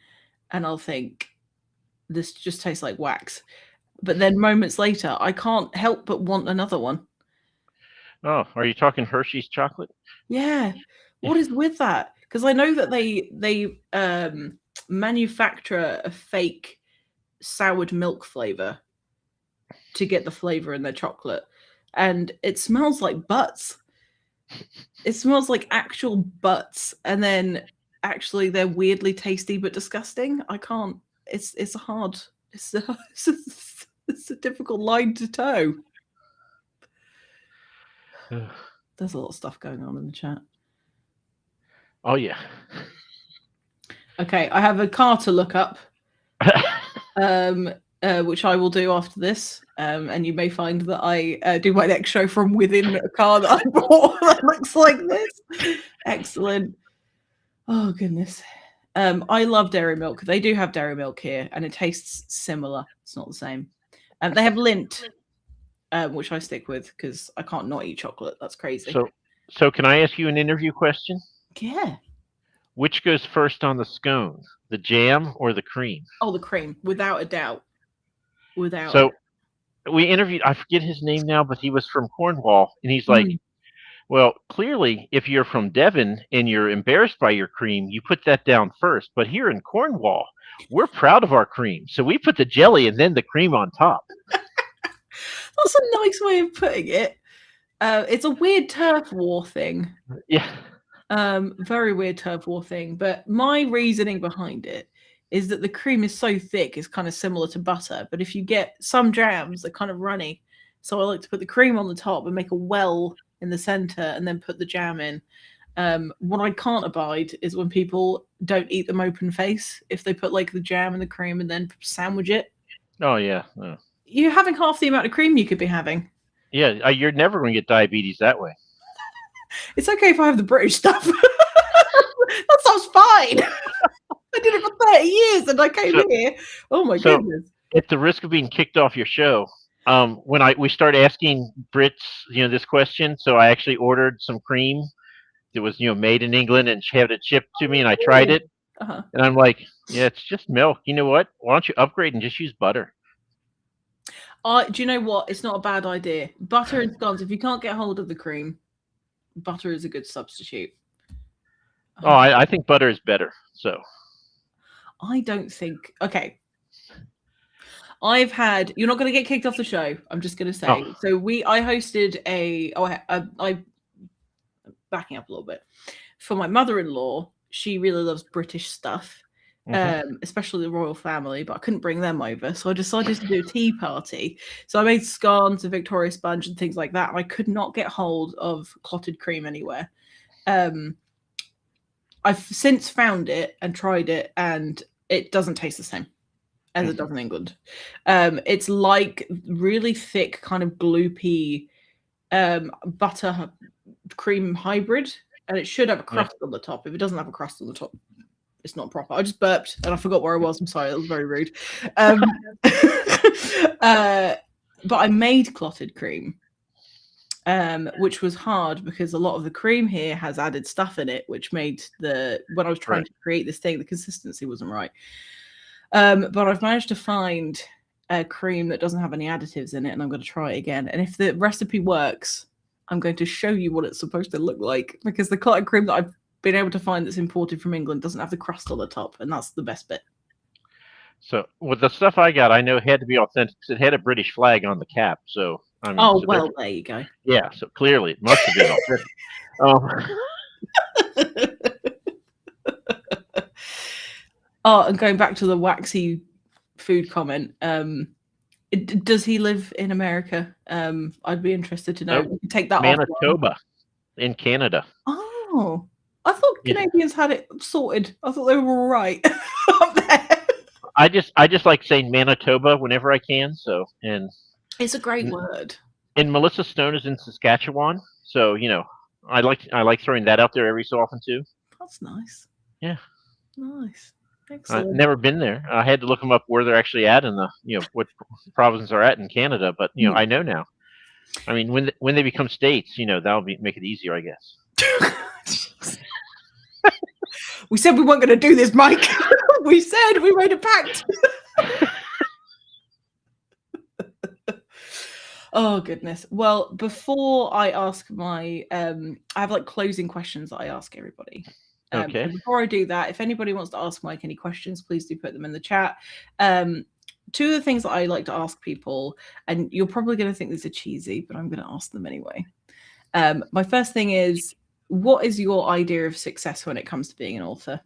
and I'll think, this just tastes like wax. But then moments later, I can't help but want another one. Oh, are you talking Hershey's chocolate? Yeah. What is with that? Because I know that they manufacture a fake soured milk flavor to get the flavor in their chocolate, and it smells like butts. It smells like actual butts, and then actually they're weirdly tasty but disgusting. I can't. It's a hard. It's a difficult line to toe. There's a lot of stuff going on in the chat. Oh yeah. Okay, I have a car to look up, which I will do after this. And you may find that I do my next show from within a car that I bought that looks like this. Excellent. Oh goodness. I love dairy milk. They do have dairy milk here, and it tastes similar. It's not the same. They have Lindt, which I stick with because I can't not eat chocolate. That's crazy. So can I ask you an interview question? Yeah. Which goes first on the scone, the jam or the cream? Oh, the cream, without a doubt. So we interviewed, I forget his name now, but he was from Cornwall, and he's like, well, clearly, if you're from Devon and you're embarrassed by your cream, you put that down first. But here in Cornwall, we're proud of our cream, so we put the jelly and then the cream on top. That's a nice way of putting it. It's a weird turf war thing. Yeah. Very weird turf war thing. But my reasoning behind it is that the cream is so thick, it's kind of similar to butter. But if you get some jams, they're kind of runny. So I like to put the cream on the top and make a well in the center and then put the jam in. What I can't abide is when people don't eat them open face. If they put like the jam and the cream and then sandwich it. Oh, yeah. You're having half the amount of cream you could be having. Yeah, you're never going to get diabetes that way. It's okay if I have the British stuff. That sounds fine. I did it for 30 years and I came here. Oh my goodness. At the risk of being kicked off your show, when we start asking Brits, this question, so I actually ordered some cream that was, made in England and had it shipped to me, and I tried it, and I'm like, yeah, it's just milk. You know what? Why don't you upgrade and just use butter? Do you know what? It's not a bad idea. Butter and scones. If you can't get hold of the cream, butter is a good substitute. I think butter is better. So I don't think. Okay. I've had. You're not going to get kicked off the show. I'm just going to say. Oh. So I hosted I backing up a little bit for my mother-in-law. She really loves British stuff. Especially the royal family, but I couldn't bring them over, so I decided to do a tea party. So I made scones and Victoria sponge and things like that, and I could not get hold of clotted cream anywhere. I've since found it and tried it, and it doesn't taste the same as it does in England. It's like really thick, kind of gloopy butter cream hybrid, and it should have a crust on the top. If it doesn't have a crust on the top, it's not proper. I just burped and I forgot where I was. I'm sorry. That was very rude. But I made clotted cream which was hard because a lot of the cream here has added stuff in it, which made when I was trying Right. to create this thing, the consistency wasn't right. But I've managed to find a cream that doesn't have any additives in it, and I'm going to try it again. And if the recipe works, I'm going to show you what it's supposed to look like, because the clotted cream that I've been able to find that's imported from England doesn't have the crust on the top, and that's the best bit. So with the stuff I got, I know it had to be authentic because it had a British flag on the cap. So I mean, Oh, so well, there you go. yeah. So clearly, it must have been authentic. Um, Oh, and going back to the waxy food comment, does he live in America? I'd be interested to know. Nope. We can take that off. Manitoba in Canada. Oh, I thought Yeah. Canadians had it sorted. I thought they were all right up there. I just like saying Manitoba whenever I can. So It's a great word. and Melissa Stone is in Saskatchewan. So I like throwing that out there every so often too. That's nice. Yeah. Nice. I've Excellent. never been there. I had to look them up where they're actually at in the what provinces are at in Canada. But I know now. I mean, when they become states, that'll make it easier, I guess. We said we weren't going to do this, Mike. We said we made a pact. Oh goodness. Well, before I ask I have like closing questions that I ask everybody. Okay. Before I do that, if anybody wants to ask Mike any questions, please do put them in the chat. Two of the things that I like to ask people, and you're probably going to think these are cheesy, but I'm going to ask them anyway. My first thing is, what is your idea of success when it comes to being an author?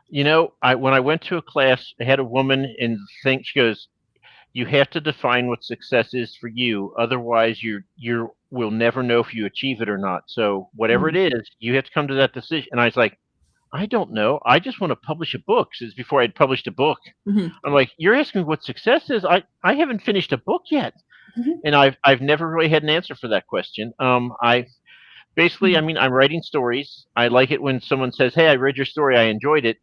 When I went to a class, I had a woman and she goes, you have to define what success is for you. Otherwise, you will never know if you achieve it or not. So whatever it is, you have to come to that decision. And I was like, I don't know. I just want to publish a book. Since before I'd published a book, I'm like, you're asking what success is. I haven't finished a book yet, and I've never really had an answer for that question. I basically, I mean, I'm writing stories. I like it when someone says, "Hey, I read your story. I enjoyed it."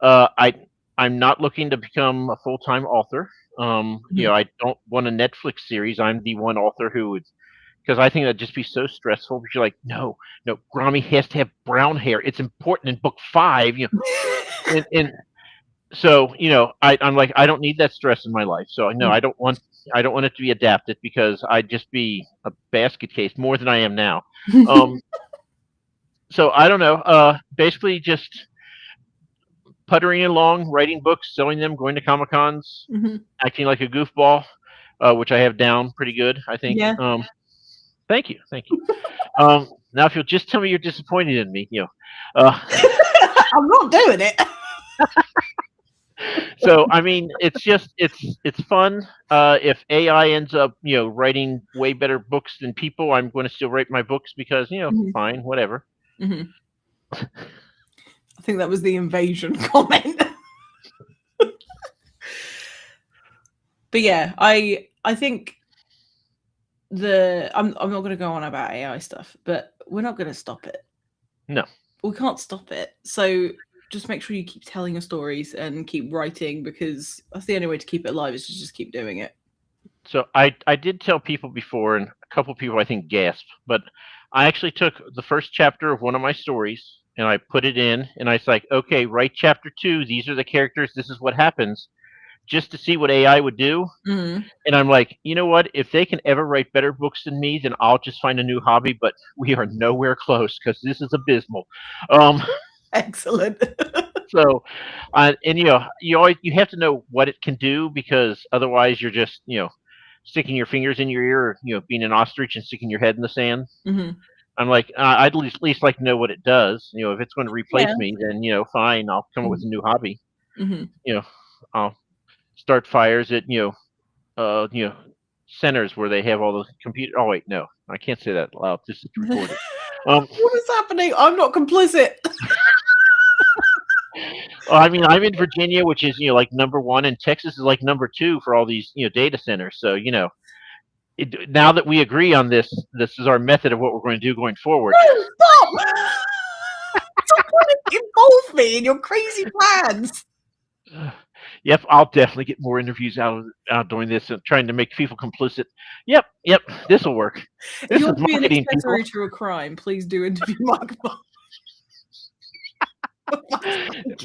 I'm not looking to become a full-time author. I don't want a Netflix series. I'm the one author who would, because I think that'd just be so stressful. Because you're like, no, Grommy has to have brown hair. It's important in book 5. And so I'm like, I don't need that stress in my life. So no, I don't want it to be adapted because I'd just be a basket case more than I am now. So I don't know. Basically, just puttering along, writing books, selling them, going to Comic Cons, acting like a goofball, which I have down pretty good, I think. Yeah. Thank you. Now, if you'll just tell me you're disappointed in me, I'm not doing it. So I mean, it's fun. If AI ends up writing way better books than people, I'm going to still write my books because fine, whatever. I think that was the invasion comment. But yeah, I think I'm not going to go on about AI stuff, but we're not going to stop it. No, we can't stop it. So just make sure you keep telling your stories and keep writing, because that's the only way to keep it alive, is to just keep doing it. So I did tell people before, and a couple of people I think gasped, but I actually took the first chapter of one of my stories and I put it in, and I was like, okay, write chapter 2. These are the characters. This is what happens, just to see what AI would do. And I'm like, you know what? If they can ever write better books than me, then I'll just find a new hobby. But we are nowhere close because this is abysmal. Excellent. So, and you have to know what it can do, because otherwise you're just sticking your fingers in your ear, or being an ostrich and sticking your head in the sand. I'm like, I'd at least like to know what it does. If it's going to replace me, then fine, I'll come up with a new hobby. I'll start fires at centers where they have all the computer. Oh wait, no, I can't say that loud. This is recorded. What is happening? I'm not complicit. I mean, I'm in Virginia, which is like number 1, and Texas is like number 2 for all these data centers. So now that we agree on this is our method of what we're going to do going forward. No, stop! Stop trying to involve me in your crazy plans. Yep, I'll definitely get more interviews out doing this and trying to make people complicit. Yep, this will work. If you This is want to be an marketing, people. accessory to a crime, please do interview Mike Mollman.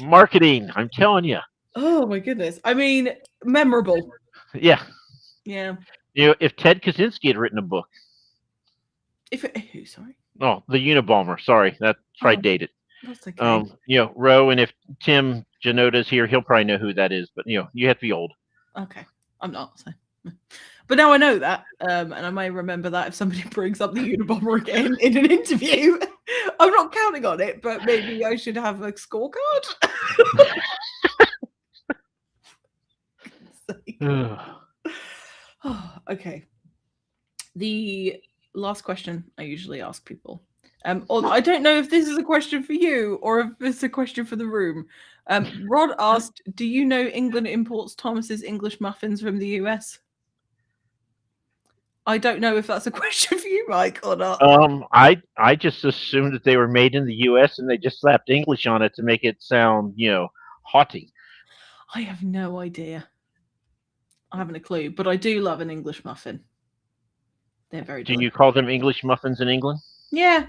Marketing, I'm telling you. Oh my goodness. I mean, memorable. Yeah. Yeah. If Ted Kaczynski had written a book. Who, sorry? Oh, the Unabomber. Sorry, that's probably Oh, dated. that's okay. Roe, and if Tim Janota's here, he'll probably know who that is. But you have to be old. Okay. I'm not, so. But now I know that, and I may remember that if somebody brings up the Unabomber again in an interview. I'm not counting on it, but maybe I should have a scorecard. Okay. The last question I usually ask people. I don't know if this is a question for you or if it's a question for the room. Rod asked, "Do you know England imports Thomas's English muffins from the US?" I don't know if that's a question for you, Mike, or not. I just assumed that they were made in the U.S. and they just slapped English on it to make it sound, haughty. I have no idea. I haven't a clue, but I do love an English muffin. They're very Do delicious. you call them English muffins in England? Yeah.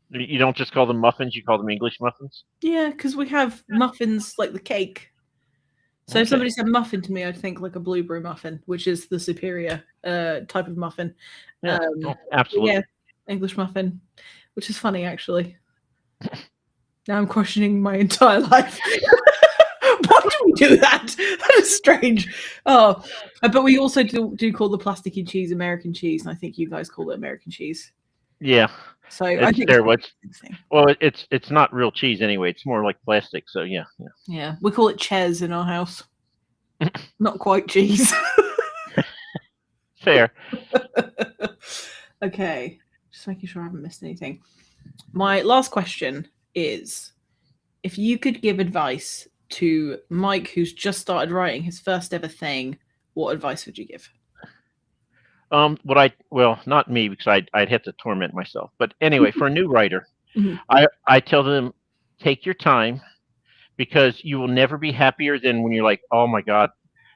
You don't just call them muffins; you call them English muffins. Yeah, because we have muffins like the cake. So if somebody said muffin to me, I'd think like a blueberry muffin, which is the superior type of muffin. Yeah, absolutely. Yeah, English muffin, which is funny actually. Now I'm questioning my entire life. Why do we do that? That is strange. Oh, but we also do call the plasticky cheese American cheese, and I think you guys call it American cheese. Yeah. So I think it's not real cheese anyway. It's more like plastic. So yeah. Yeah, we call it ches in our house. Not quite cheese. Fair. Okay, just making sure I haven't missed anything. My last question is, if you could give advice to Mike, who's just started writing his first ever thing, what advice would you give? Not me, because I'd have to torment myself. But anyway, for a new writer, Mhm. I tell them, take your time, because you will never be happier than when you're like, oh my God,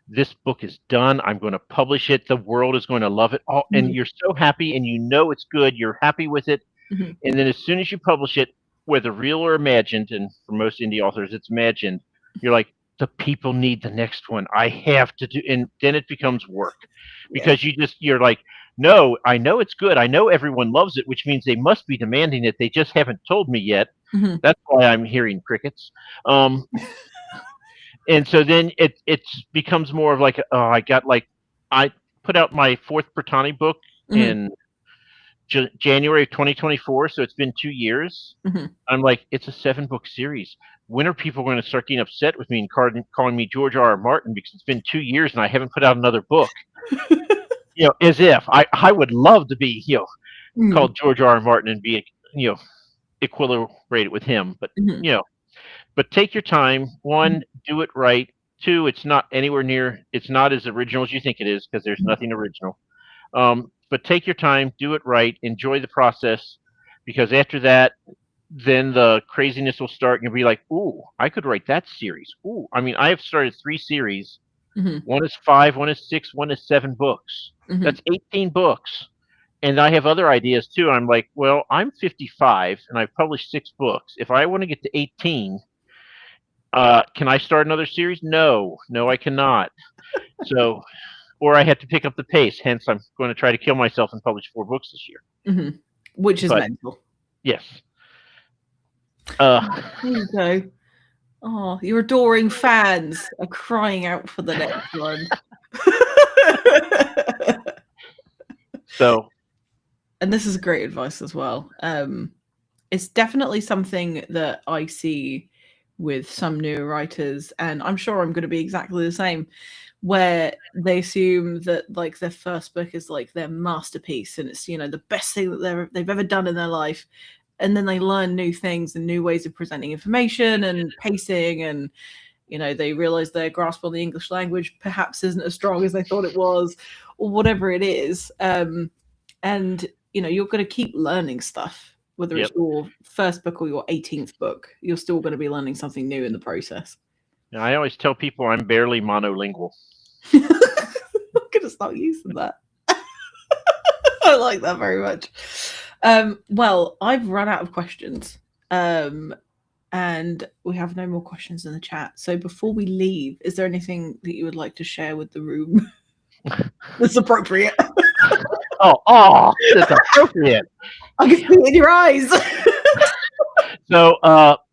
this book is done. I'm going to publish it. The world is going to love it. And you're so happy, and it's good. You're happy with it. Mhm. And then as soon as you publish it, whether real or imagined, and for most indie authors, it's imagined, you're like, the people need the next one. I have to do, and then it becomes work, because you're like, no, I know it's good. I know everyone loves it, which means they must be demanding it. They just haven't told me yet. Mhm. That's why I'm hearing crickets. And so then it becomes more of like, I put out my fourth Bertani book in January of 2024, so it's been 2 years. I'm like, it's a 7-book series. When are people going to start getting upset with me and calling me George R. R. Martin because it's been 2 years and I haven't put out another book? As if I would love to be, called George R. R. Martin and be, equilibrated with him. But but take your time. One, do it right. Two, it's not as original as you think it is, because there's nothing original. But take your time, do it right, enjoy the process, because after that, then the craziness will start, and you'll be like, ooh, I could write that series. Ooh, I mean, I have started 3 series. One is 5, one is 6, one is 7 books. That's 18 books. And I have other ideas too. I'm like, well, I'm 55 and I've published 6 books. If I want to get to 18, can I start another series? No, I cannot. So, or I have to pick up the pace. Hence, I'm going to try to kill myself and publish 4 books this year. Which is mental. Yes. There you go. Oh, your adoring fans are crying out for the next one. So, and this is great advice as well. It's definitely something that I see with some new writers, and I'm sure I'm going to be exactly the same, where they assume that like their first book is like their masterpiece and it's the best thing that they've ever done in their life, and then they learn new things and new ways of presenting information and pacing, and they realize their grasp on the English language perhaps isn't as strong as they thought it was, or whatever it is. And you're going to keep learning stuff, whether it's your first book or your 18th book. You're still going to be learning something new in the process. I always tell people I'm barely monolingual. I'm gonna start using that. I like that very much. Well, I've run out of questions. And we have no more questions in the chat. So before we leave, is there anything that you would like to share with the room that's appropriate? That's appropriate. I can see it in your eyes. So,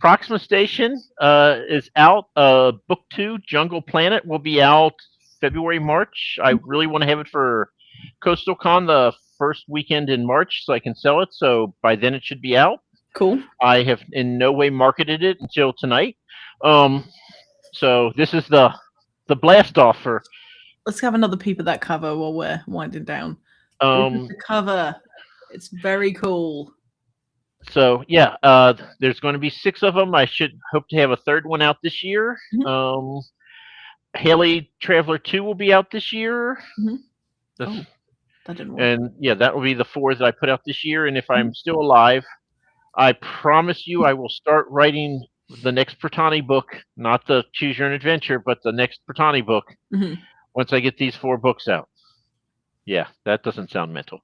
Proxima Station is out. Book 2, Jungle Planet, will be out February, March. I really want to have it for Coastal Con the first weekend in March so I can sell it. So by then it should be out. Cool. I have in no way marketed it until tonight. So this is the blast off for. Let's have another peep at that cover while we're winding down. This is the cover. It's very cool. So yeah, there's going to be 6 of them. I should hope to have a third one out this year. Mm-hmm. Haley Traveler 2 will be out this year. Mm-hmm. That didn't work. And yeah, that will be the 4 that I put out this year. And if I'm still alive, I promise you I will start writing the next Pertani book, not the Choose Your Own Adventure, but the next Pertani book once I get these 4 books out. Yeah, that doesn't sound mental.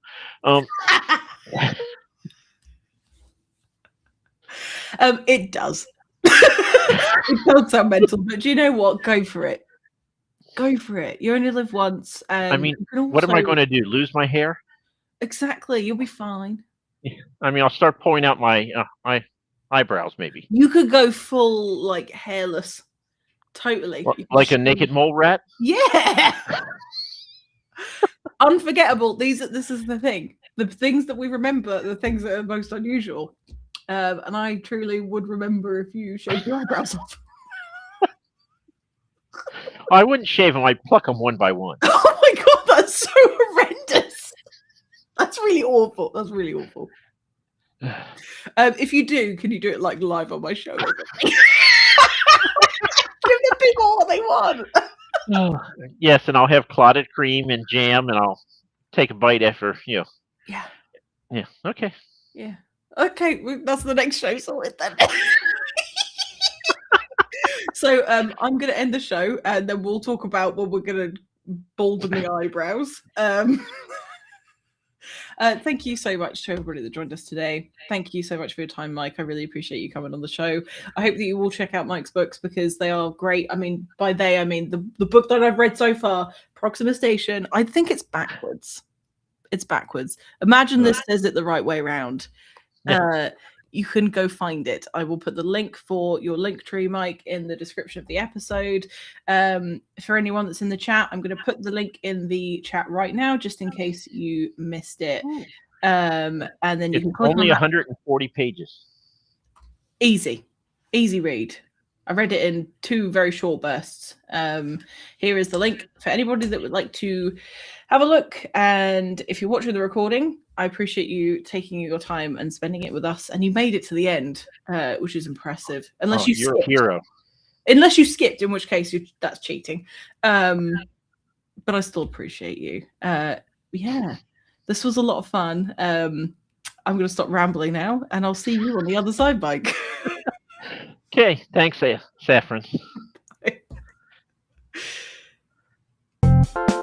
It does. It does sound mental, but do you know what? Go for it. Go for it. You only live once. And I mean, what am I going to do? Lose my hair? Exactly. You'll be fine. I mean, I'll start pulling out my eyebrows, maybe. You could go full, like, hairless. Totally. Like a naked mole rat? Yeah. Unforgettable. This is the thing. The things that we remember are the things that are most unusual. And I truly would remember if you shaved your eyebrows off. I wouldn't shave them. I'd pluck them one by one. Oh my god, that's so horrendous. That's really awful. That's really awful. If you do, can you do it like live on my show? Give the people what they want. Yes, and I'll have clotted cream and jam, and I'll take a bite after, Yeah. Yeah. Okay. Yeah. Okay, that's the next show sorted then. So I'm going to end the show, and then we'll talk about when we're going to balden the eyebrows. Thank you so much to everybody that joined us today. Thank you so much for your time, Mike. I really appreciate you coming on the show. I hope that you will check out Mike's books because they are great. I mean, by they, I mean the book that I've read so far, Proxima Station, I think it's backwards. It's backwards. Imagine this says it the right way around. Yeah. You can go find it. I will put the link for your link tree, Mike, in the description of the episode. For anyone that's in the chat, I'm going to put the link in the chat right now, just in case you missed it. And then you can click only on 140 pages. Easy read. I read it in 2 very short bursts. Here is the link for anybody that would like to have a look. And if you're watching the recording, I appreciate you taking your time and spending it with us. And you made it to the end, which is impressive. Unless you're a hero. Unless you skipped, in which case that's cheating. But I still appreciate you. Yeah, this was a lot of fun. I'm going to stop rambling now, and I'll see you on the other side, Mike. Okay, thanks, Saffron. Bye.